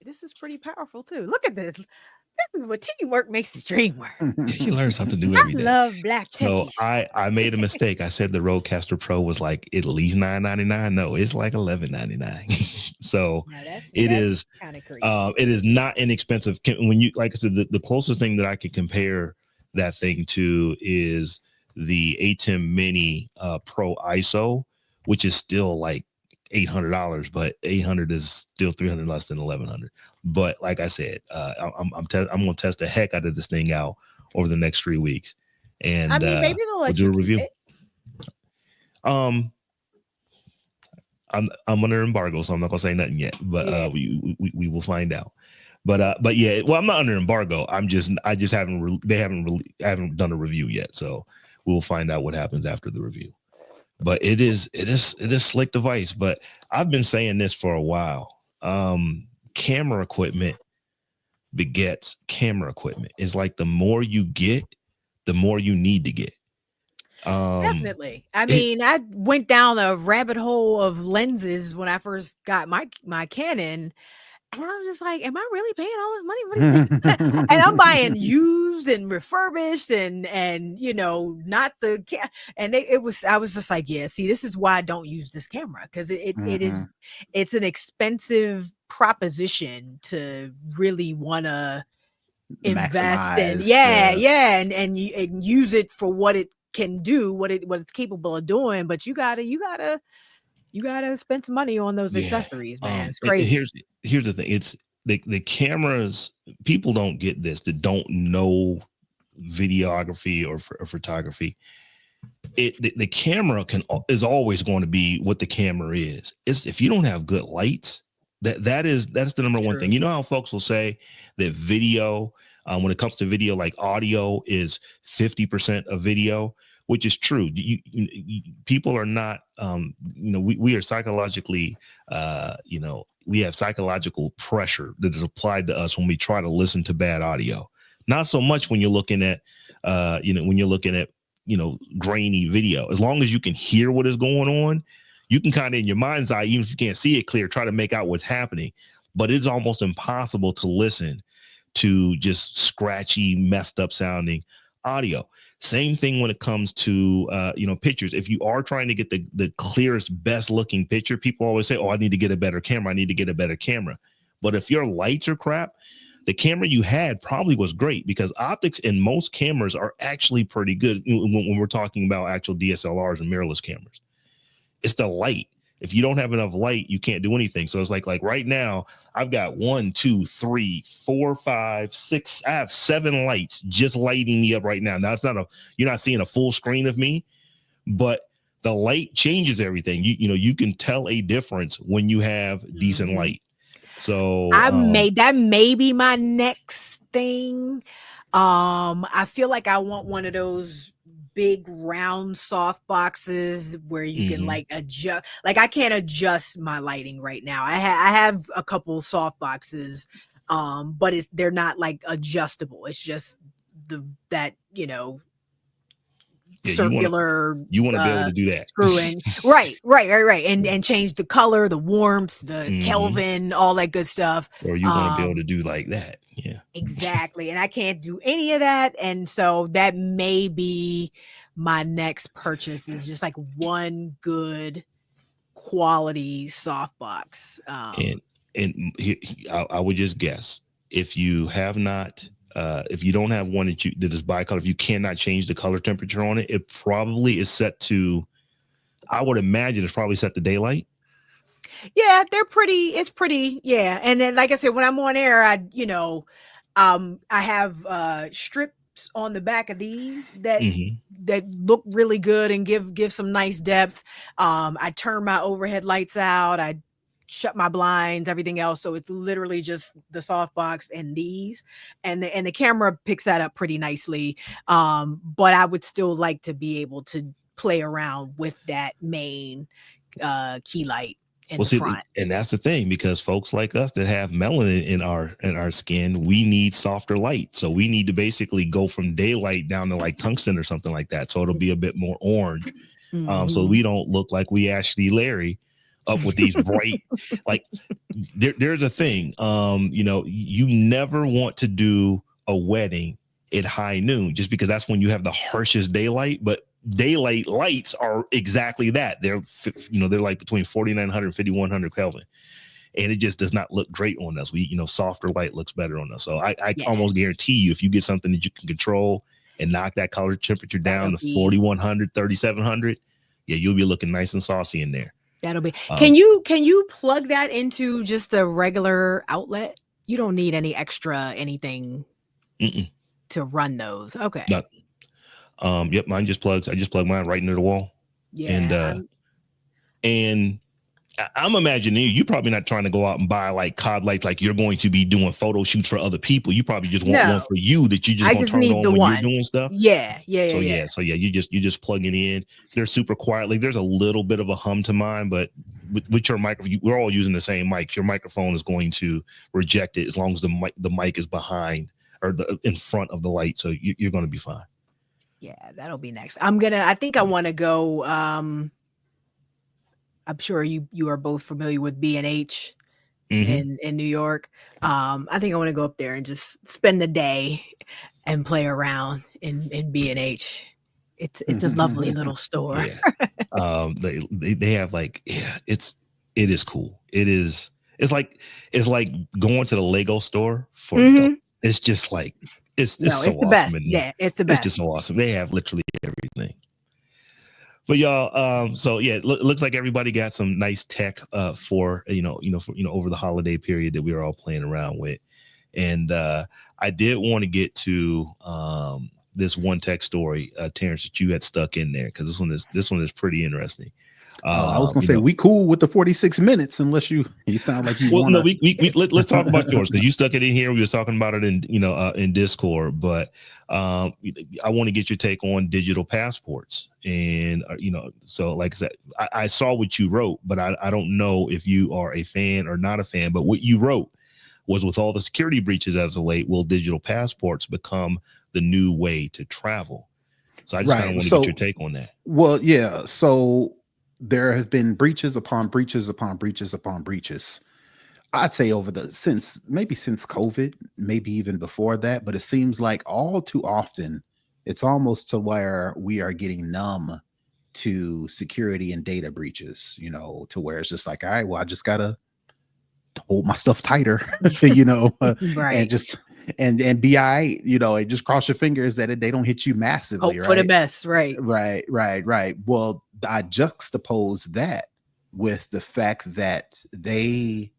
This is pretty powerful too. Look at this. This is what teamwork makes the dream work. You learn something new every I day. love black So techies. I made a mistake. I said the Rodecaster Pro was like at least $9.99. No, it's like $11.99. So that's kind of crazy. It is not inexpensive. When you, like I said, the closest thing that I can compare that thing to is the ATEM Mini Pro ISO, which is still like $800, but 800 is still 300 less than 1100. But like I said, I'm going to test the heck out of this thing out over the next 3 weeks, and I mean, maybe they'll let we'll do you a review. keep I'm under embargo, so I'm not gonna say nothing yet. But we will find out. But yeah, well, I'm not under embargo. I haven't done a review yet, so we'll find out what happens after the review. But it is slick device. But I've been saying this for a while. Camera equipment begets camera equipment. It's like the more you get, the more you need to get. Definitely. I mean, I went down a rabbit hole of lenses when I first got my Canon. And I was just like, am I really paying all this money for these things? And I'm buying used and refurbished and not the I was just like, yeah, see, this is why I don't use this camera, because it's an expensive proposition to really want to invest in. And use it for what it can do, what it's capable of doing. But you gotta spend some money on those accessories, man. It's crazy. Here's the thing. It's the cameras. People don't get this, that don't know videography or photography. The camera is always going to be what the camera is. It's, if you don't have good lights, that's the number one thing. You know how folks will say that video, when it comes to video, like audio is 50% of video, which is true. People are not, we are psychologically, we have psychological pressure that is applied to us when we try to listen to bad audio. Not so much when you're looking at, grainy video. As long as you can hear what is going on, you can kind of, in your mind's eye, even if you can't see it clear, try to make out what's happening. But it's almost impossible to listen to just scratchy, messed up sounding audio. Same thing when it comes to pictures. If you are trying to get the clearest, best looking picture, people always say, oh, I need to get a better camera. But if your lights are crap, the camera you had probably was great, because optics in most cameras are actually pretty good when we're talking about actual DSLRs and mirrorless cameras. It's the light. If you don't have enough light, you can't do anything. So it's like right now, I've got 1, 2, 3, 4, 5, 6. I have 7 lights just lighting me up right now. Now you're not seeing a full screen of me, but the light changes everything. You can tell a difference when you have decent light. So that may be my next thing. I feel like I want one of those big round soft boxes where you can like adjust. Like, I can't adjust my lighting right now. I have a couple soft boxes, but they're not like adjustable. It's just circular. You want to be able to do that. Screwing. right. And change the color, the warmth, the Kelvin, all that good stuff. Or you want to be able to do like that. Yeah, exactly. And I can't do any of that. And so that may be my next purchase, is just like one good quality softbox. And I would just guess, if you have not, if you don't have one that is bicolor, if you cannot change the color temperature on it, it probably is set to, I would imagine it's probably set to daylight. Yeah, it's pretty. Yeah. And then, like I said, when I'm on air, I have strips on the back of these that look really good and give some nice depth. I turn my overhead lights out. I shut my blinds, everything else. So it's literally just the softbox and these, and the camera picks that up pretty nicely. But I would still like to be able to play around with that main key light in the see, front. and that's the thing, because folks like us that have melanin in our skin, we need softer light. So we need to basically go from daylight down to like tungsten or something like that. So it'll be a bit more orange. So we don't look like we actually Larry up with these bright, like there's a thing, you never want to do a wedding at high noon, just because that's when you have the harshest daylight. But daylight lights are exactly that. They're like between 4,900 and 5,100 Kelvin. And it just does not look great on us. Softer light looks better on us. So I almost guarantee you, if you get something that you can control and knock that color temperature down to 4,100, 3,700, yeah, you'll be looking nice and saucy in there. That'll be. Can you plug that into just the regular outlet? You don't need any extra anything to run those. Okay. Yep, mine just plugs. I just plug mine right into the wall. Yeah. And I'm imagining you're probably not trying to go out and buy like COD lights, like you're going to be doing photo shoots for other people. You probably just want one for you that you just gonna turn on when you're doing stuff. Yeah. So you just plug it in. They're super quiet. Like there's a little bit of a hum to mine, but with your microphone, we're all using the same mic. Your microphone is going to reject it as long as the mic is behind or in front of the light. So you're going to be fine. Yeah, that'll be next. I think I want to go. I'm sure you are both familiar with B&H in New York. I think I want to go up there and just spend the day and play around in B&H. It's a lovely little store. Yeah. They have like, it is cool. It's like going to the Lego store for adults. It's just like it's so awesome. Best. Yeah, it's the best. It's just so awesome. They have literally everything. But y'all, so yeah, looks like everybody got some nice tech for over the holiday period that we were all playing around with. And I did want to get to this one tech story, Terrance, that you had stuck in there, because this one is pretty interesting. I was gonna say we cool with the 46 minutes, unless you sound like you want. No, let's talk about yours, because you stuck it in here. We was talking about it in Discord, but I want to get your take on digital passports. And so like I said, I saw what you wrote, but I don't know if you are a fan or not a fan. But what you wrote was, with all the security breaches as of late, will digital passports become the new way to travel? So I just kind of want to get your take on that. Well, yeah. So there have been breaches upon breaches upon breaches upon breaches. I'd say since COVID, maybe even before that, but it seems like all too often it's almost to where we are getting numb to security and data breaches, to where it's just like, all right, well, I just gotta hold my stuff tighter, right. and be all right, and just cross your fingers that they don't hit you massively. Hope for the best, right? Right. Well, I juxtapose that with the fact that they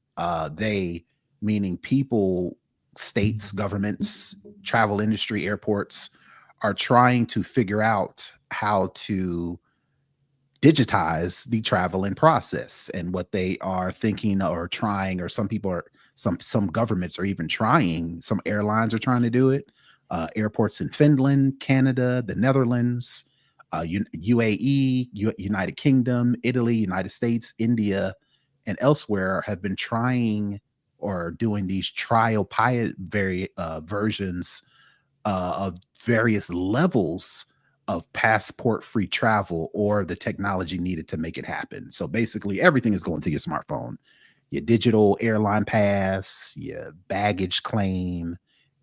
meaning people, states, governments, travel industry, airports, are trying to figure out how to digitize the traveling process. And what they are thinking or trying, or some people are, some governments are even trying, some airlines are trying to do it. Airports in Finland, Canada, the Netherlands, UAE, United Kingdom, Italy, United States, India, and elsewhere have been trying or doing these trial pilot versions of various levels of passport-free travel, or the technology needed to make it happen. So basically, everything is going to your smartphone. Your digital airline pass, your baggage claim,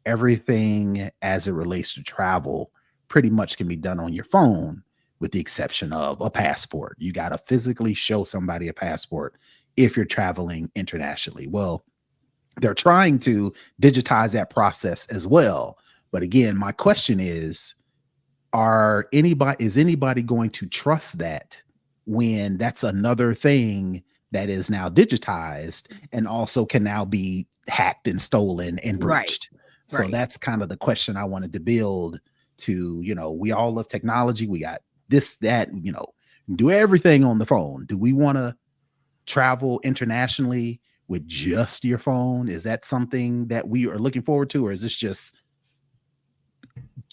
everything as it relates to travel pretty much can be done on your phone, with the exception of a passport. You got to physically show somebody a passport if you're traveling internationally. Well, they're trying to digitize that process as well. But again, my question is anybody going to trust that when that's another thing that is now digitized and also can now be hacked and stolen and breached? So that's kind of the question I wanted to build to. We all love technology. We got this, that, do everything on the phone. Do we want to travel internationally with just your phone? Is that something that we are looking forward to, or is this just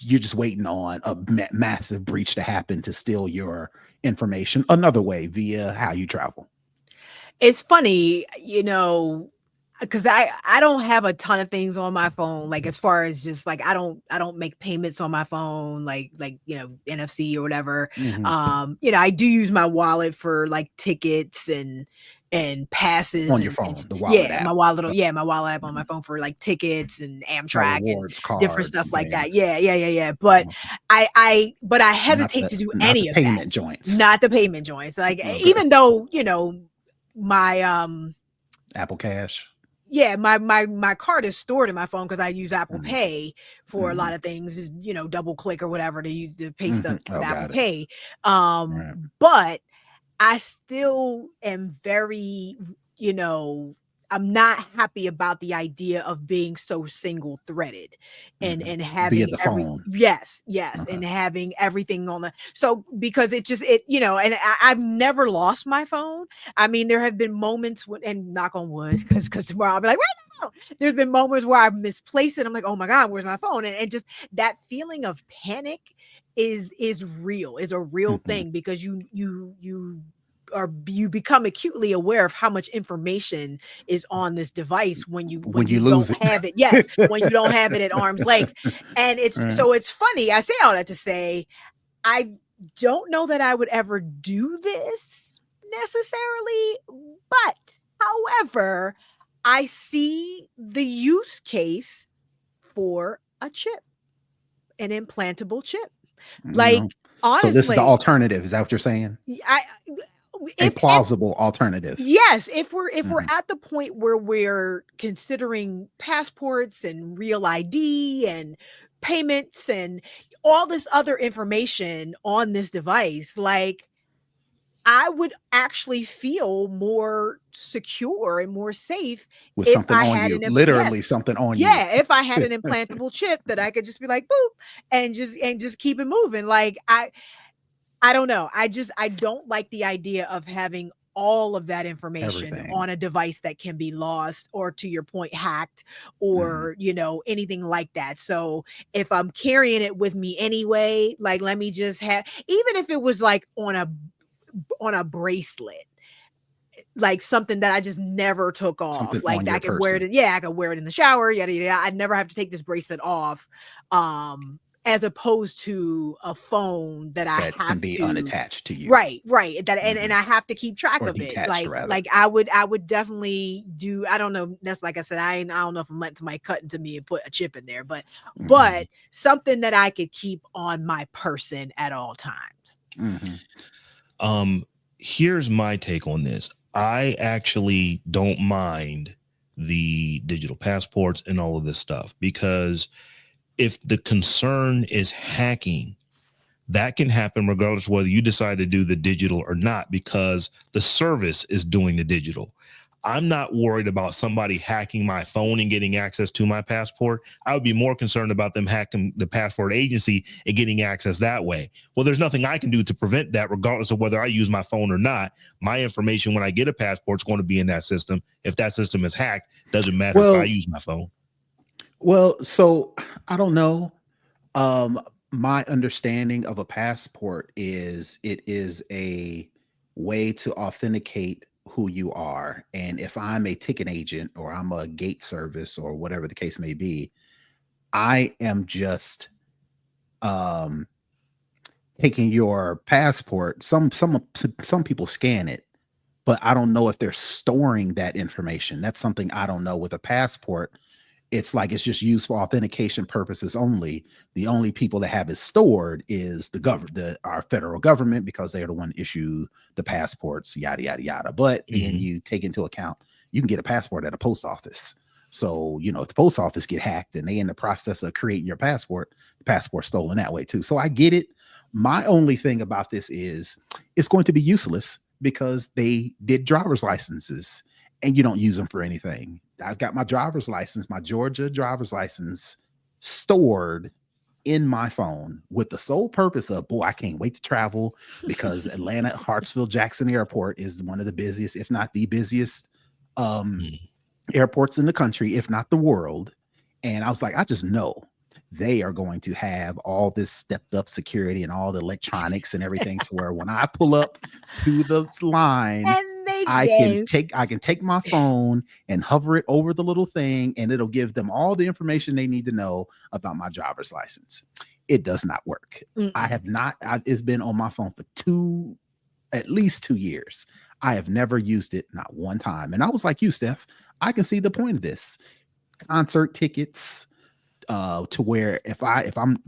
you're just waiting on a massive breach to happen to steal your information another way via how you travel? It's funny, because I don't have a ton of things on my phone, like as far as just like I don't make payments on my phone, like NFC or whatever. Mhm. I do use my wallet for like tickets and passes On your and phone, the wallet app. my wallet app on my Mhm. phone for like tickets and Or Amtrak and rewards different cards stuff and like that. things. Yeah. But Mhm. I Not hesitate the to do not the any of that. payment joints. Not the payment joints. Like Okay. even though, my Apple Cash. yeah, my card is stored in my phone because I use Apple Mhm. Pay for a lot Mhm. of things, is double click or whatever to use to pay stuff Mhm. with Oh, Apple got it. Pay. Right. But I still am very, you know, I'm not happy about the idea of being so single threaded Mhm. and Via having the phone. yes, Okay. and having everything on the because and I've never lost my phone. I mean, there have been moments when, and knock on wood, because tomorrow I'll be like, wait, no. There's been moments where I've misplaced it. I'm like, oh my God, where's my phone? And just that feeling of panic is real, is a real Mhm. thing, because you become acutely aware of how much information is on this device when When you you don't lose it. have it. Yes, when you don't have it at arm's length. And Right. it's funny. I say all that to say I don't know that I would ever do this necessarily, but however, I see the use case for a chip, an implantable chip. You Like, know. So this is the honestly, alternative. Is that what you're saying? I A if plausible alternative. yes, if we're Mhm. at the point where we're considering passports and real ID and payments and all this other information on this device, like I would actually feel more secure and more safe With if something I on had you. an yes. Literally something on you. Yeah, if I had an implantable chip that I could just be like boop and just keep it moving. Like I don't know. I don't like the idea of having all of that information Everything. on a device that can be lost, or to your point, hacked, Mhm. or anything like that. So if I'm carrying it with me anyway, like let me just have, even if it was like on a bracelet, like something that I just never took off. Something Like on that I your could wear person it. Yeah, I could wear it in the shower. Yada yada. I'd never have to take this bracelet off. As opposed to a phone that I that can have be to unattached to you. right. That and Mhm. I have to keep track Or of it. detached rather. Like I would definitely do. I don't know. That's like I said. I don't know if I'm letting somebody cut into me and put a chip in there, Mhm. but something that I could keep on my person at all times. Mhm. Um, Here's my take on this. I actually don't mind the digital passports and all of this stuff, because if the concern is hacking, that can happen regardless of whether you decide to do the digital or not, because the service is doing the digital. I'm not worried about somebody hacking my phone and getting access to my passport. I would be more concerned about them hacking the passport agency and getting access that way. Well, there's nothing I can do to prevent that, regardless of whether I use my phone or not. My information when I get a passport is going to be in that system. If that system is hacked, doesn't matter if I Well, use my phone. so I don't know. Um, my understanding of a passport is it is a way to authenticate who you are. And if I'm a ticket agent or I'm a gate service or whatever the case may be, I am just um taking your passport. Some people scan it, but I don't know if they're storing that information. That's something I don't know. With a passport, it's like it's just used for authentication purposes only. The only people that have it stored is our federal government, because they're the one issue the passports, yada yada yada. But then Mhm. you take into account you can get a passport at a post office. So if the post office get hacked and they in the process of creating your passport, the passport stolen that way too. So I get it. My only thing about this is it's going to be useless because they did driver's licenses and you don't use them for anything. I've got my driver's license, my Georgia driver's license, stored in my phone with the sole purpose of, boy, I can't wait to travel, because Atlanta Hartsfield Jackson Airport is one of the busiest, if not the busiest, um, Mhm. airports in the country, if not the world. And I was like, I just know they are going to have all this stepped up security and all the electronics and everything, to where when I pull up to the line, And they I can take my phone and hover it over the little thing, and it'll give them all the information they need to know about my driver's license. It does not work. I have not. It's been on my phone for at least 2 years. I have never used it, not one time. And I was like you, Steph, I can see the point of this. Concert tickets, to where if I'm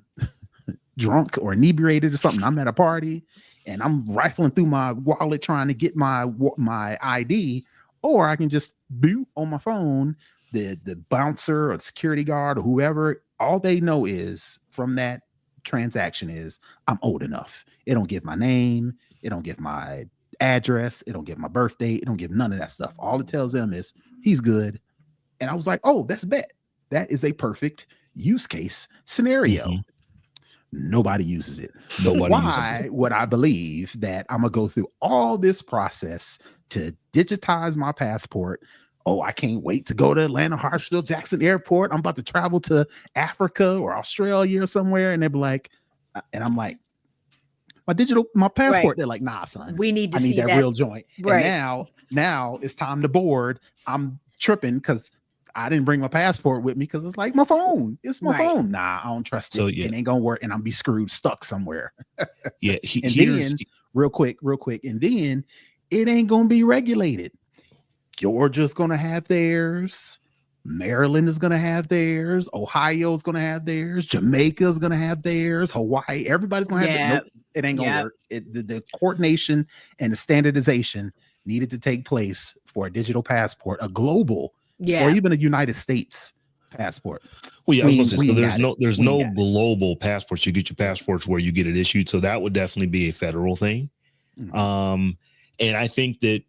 drunk or inebriated or something, I'm at a party and I'm rifling through my wallet trying to get my ID, or I can just boot on my phone. The bouncer or security guard or whoever, all they know is from that transaction is I'm old enough. It don't give my name. It don't give my address. It don't give my birth date. It don't give none of that stuff. All it tells them is he's good. And I was like, oh, that's bet. That is a perfect use case scenario. Nobody uses it. So why would I believe that I'm gonna go through all this process to digitize my passport? Oh, I can't wait to go to Atlanta Hartsfield Jackson Airport. I'm about to travel to Africa or Australia or somewhere, and they'll be like, and I'm like, my passport. Right. They're like, nah, son, we need to see that real joint. Right. And now it's time to board. I'm tripping because I didn't bring my passport with me because it's like my phone. It's my phone. Nah, I don't trust it. It ain't gonna work, and I'm be screwed, stuck somewhere. Then real quick, and then it ain't gonna be regulated. Georgia's gonna have theirs. Maryland is gonna have theirs. Ohio's gonna have theirs. Jamaica's gonna have theirs. Hawaii, everybody's gonna have it. Nope, it ain't gonna work. The coordination and the standardization needed to take place for a digital passport, a global. Or even a United States passport. Well, yeah, I was gonna say, so there's no global passports. You get your passports where you get it issued. So that would definitely be a federal thing. And I think that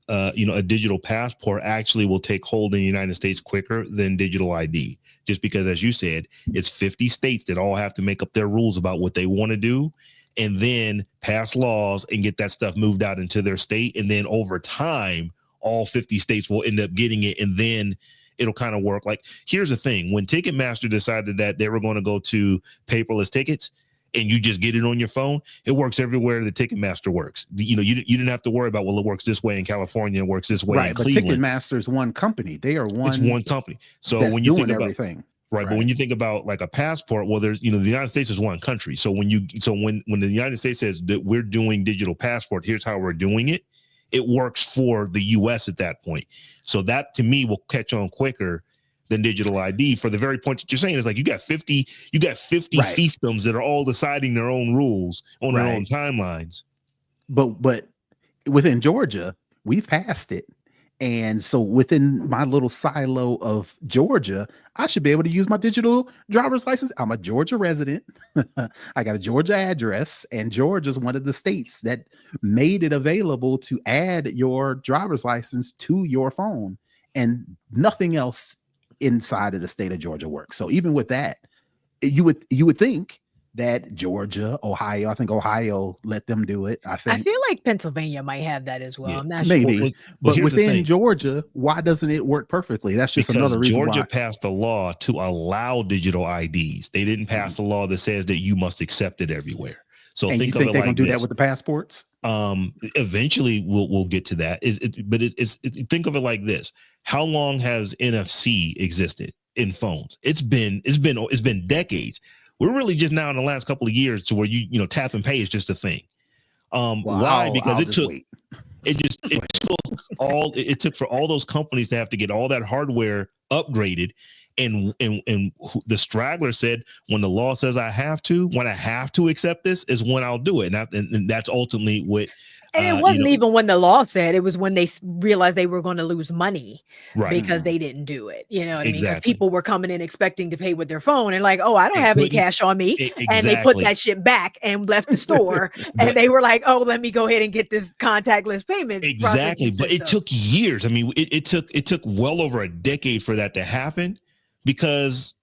a digital passport actually will take hold in the United States quicker than digital ID, just because, as you said, it's 50 states that all have to make up their rules about what they want to do, and then pass laws and get that stuff moved out into their state. And then over time, all 50 states will end up getting it, and then it'll kind of work. Like, here's the thing: when Ticketmaster decided that they were going to go to paperless tickets, and you just get it on your phone, it works everywhere the Ticketmaster works. You didn't have to worry about, well, it works this way in California, it works this way in Cleveland. But Ticketmaster is one company. They are one. It's one company. So when you think about everything. Right. But when you think about like a passport, well, there's, the United States is one country. So when the United States says that we're doing digital passport, here's how we're doing it. It works for the US at that point. So that to me will catch on quicker than digital ID, for the very point that you're saying. Is like you got 50 fiefdoms that are all deciding their own rules on their own timelines. But within Georgia, we've passed it. And so within my little silo of Georgia, I should be able to use my digital driver's license. I'm a Georgia resident. I got a Georgia address, and Georgia is one of the states that made it available to add your driver's license to your phone, and nothing else inside of the state of Georgia works. So even with that, you would think that Georgia, Ohio, I think Ohio let them do it. I feel like Pennsylvania might have that as well. I'm not maybe, sure. but within Georgia, why doesn't it work perfectly? That's just another reason. Georgia passed a law to allow digital IDs. They didn't pass a law that says that you must accept it everywhere. So think of it they're gonna do that with the passports? Eventually we'll get to that. Think of it like this: how long has NFC existed in phones? It's been decades. We're really just now in the last couple of years to where you tap and pay is just a thing. Why? Because it took for all those companies to have to get all that hardware upgraded. And the straggler said, when the law says I have to accept this is when I'll do it. And that's ultimately what. And it wasn't even when the law said, it was when they realized they were going to lose money because they didn't do it. You know what I mean? Because people were coming in expecting to pay with their phone and like, oh, I don't have any cash on me. And they put that shit back and left the store. And they were like, oh, let me go ahead and get this contactless payment. Exactly. But it took years. I mean, it took well over a decade for that to happen, because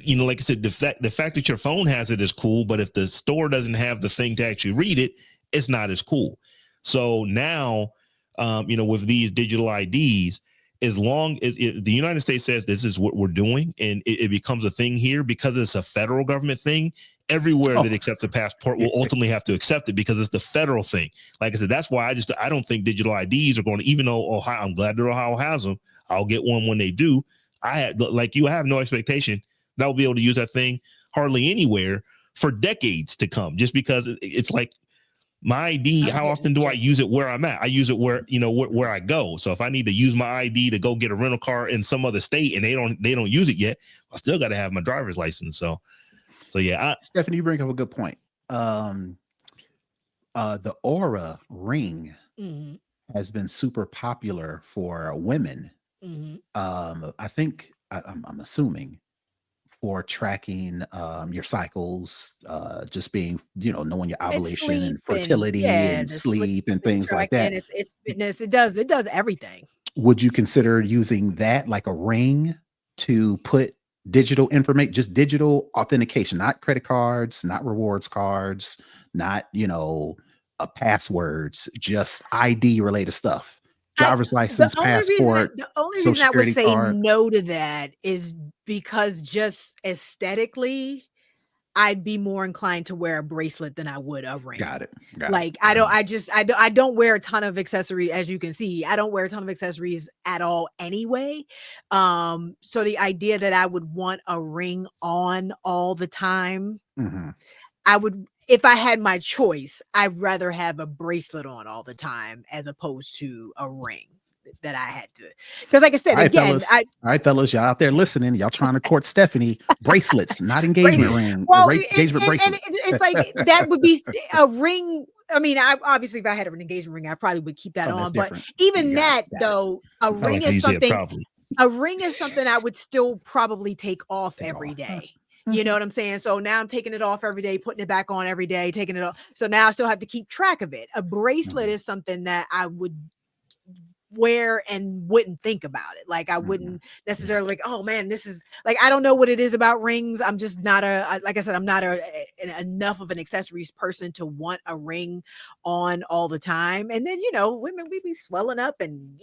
like I said, the fact that your phone has it is cool, but if the store doesn't have the thing to actually read it, it's not as cool. So now, with these digital IDs, as long as the United States says this is what we're doing, and it becomes a thing here because it's a federal government thing, everywhere that accepts a passport will ultimately have to accept it because it's the federal thing. Like I said, that's why I don't think digital IDs are going to, even though Ohio, I'm glad that Ohio has them. I'll get one when they do. I have no expectation that I'll be able to use that thing hardly anywhere for decades to come, just because it's like my ID. How often do I use it where I'm at? I use it where I go. So if I need to use my ID to go get a rental car in some other state and they don't use it yet, I still got to have my driver's license. So yeah. Stephanie, you bring up a good point. The Aura ring has been super popular for women. I think I'm assuming for tracking your cycles, just being, knowing your ovulation and fertility and sleep and things like that. It's fitness. It does everything. Would you consider using that like a ring to put digital information, just digital authentication, not credit cards, not rewards cards, not, passwords, just ID related stuff? Driver's license, passport. The only reason I would say no to that is because just aesthetically, I'd be more inclined to wear a bracelet than I would a ring. Got it. I don't wear a ton of accessories, as you can see. I don't wear a ton of accessories at all anyway. So the idea that I would want a ring on all the time, I would, if I had my choice, I'd rather have a bracelet on all the time as opposed to a ring that I had to. Because like I said, all right, fellas, y'all out there listening, y'all trying to court Stephanie, bracelets, not engagement ring. Well, engagement bracelet. And it's like, that would be a ring. I mean, obviously if I had an engagement ring, I probably would keep that on. But even though, a ring is something I would still probably take off every day. You know what I'm saying? So now I'm taking it off every day, putting it back on every day, taking it off. So now I still have to keep track of it. A bracelet is something that I would wear and wouldn't think about it. Like I wouldn't necessarily like, oh man, this is like, I don't know what it is about rings. I'm just not like I said, I'm not enough of an accessories person to want a ring on all the time. And then, women, we be swelling up and,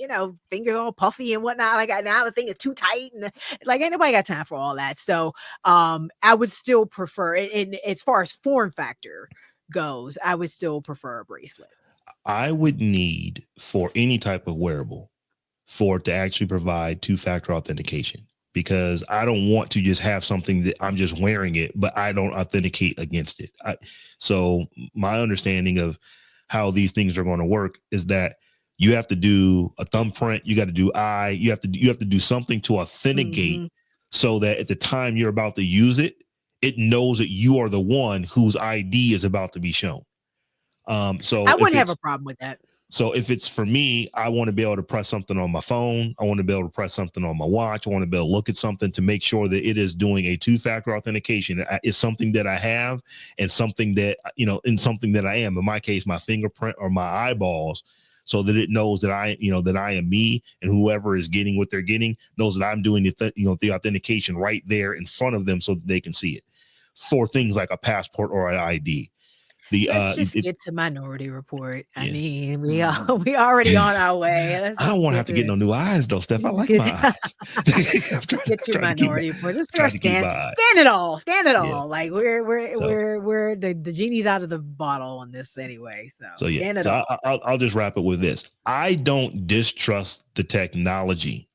fingers all puffy and whatnot. Like now the thing is too tight and like, ain't nobody got time for all that. So, I would still prefer it. And as far as form factor goes, I would still prefer a bracelet. I would need, for any type of wearable, for it to actually provide two-factor authentication, because I don't want to just have something that I'm just wearing it, but I don't authenticate against it. So my understanding of how these things are going to work is that you have to do a thumbprint, you got to do you have to do something to authenticate so that at the time you're about to use it, it knows that you are the one whose ID is about to be shown. So I wouldn't have a problem with that. So if it's for me, I want to be able to press something on my phone. I want to be able to press something on my watch. I want to be able to look at something to make sure that it is doing a two-factor authentication. It's something that I have and something that, and something that I am. In my case, my fingerprint or my eyeballs, so that it knows that I am me, and whoever is getting what they're getting knows that I'm doing the authentication right there in front of them so that they can see it, for things like a passport or an ID. Let's just get to Minority Report. I mean, we already on our way. I don't want to have to get no new eyes though, Steph. I like my eyes. Get to Minority Report. Just start scan it all. Like we're the genie's out of the bottle on this anyway. So scan it all. I'll just wrap it with this. I don't distrust the technology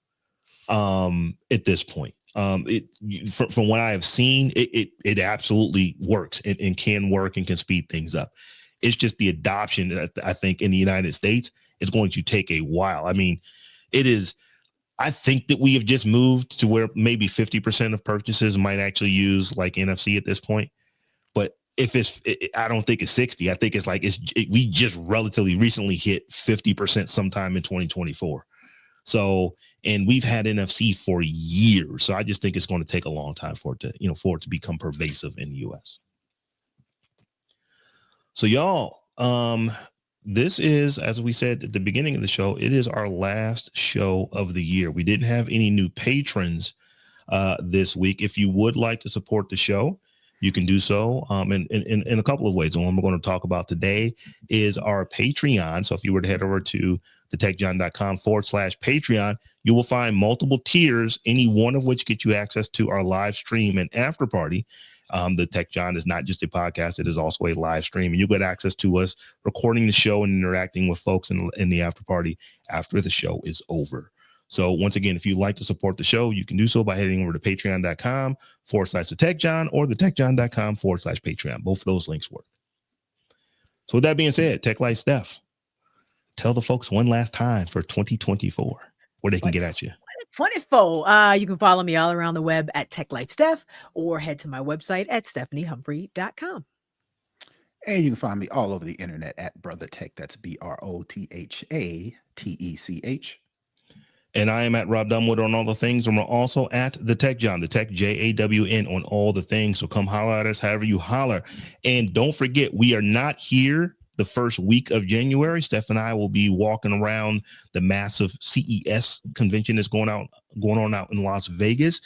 at this point. From what I have seen, it absolutely works and can work and can speed things up. It's just the adoption that I think in the United States is going to take a while. I mean, I think that we have just moved to where maybe 50% of purchases might actually use like NFC at this point. But if I don't think it's 60. I think it's like we just relatively recently hit 50% sometime in 2024. So, and we've had NFC for years. So I just think it's going to take a long time for it to become pervasive in the US. So y'all, this is, as we said at the beginning of the show, it is our last show of the year. We didn't have any new patrons this week. If you would like to support the show, you can do so in a couple of ways. And one we're going to talk about today is our Patreon. So if you were to head over to thetechjohn.com/Patreon, you will find multiple tiers, any one of which get you access to our live stream and after party. The Tech John is not just a podcast, it is also a live stream, and you get access to us recording the show and interacting with folks in the after party after the show is over. So once again, if you'd like to support the show, you can do so by heading over to patreon.com/thetechjohn or thetechjohn.com/Patreon. Both of those links work. So with that being said, TechLifeSteph, tell the folks one last time for 2024 where they can get at you. 24. You can follow me all around the web at TechLifeSteph or head to my website at stephaniehumphrey.com. And you can find me all over the internet at BrothaTech. That's BrothaTech. And I am at Robb Dunewood on all the things. And we're also at the Tech John, the Tech JAWN on all the things. So come holler at us however you holler. And don't forget, we are not here the first week of January. Steph and I will be walking around the massive CES convention that's going on out in Las Vegas.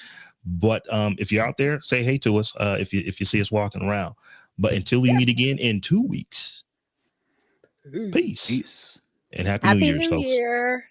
But if you're out there, say hey to us if you see us walking around. But until we meet again in 2 weeks, peace. Peace. And Happy New Year's, folks. Year.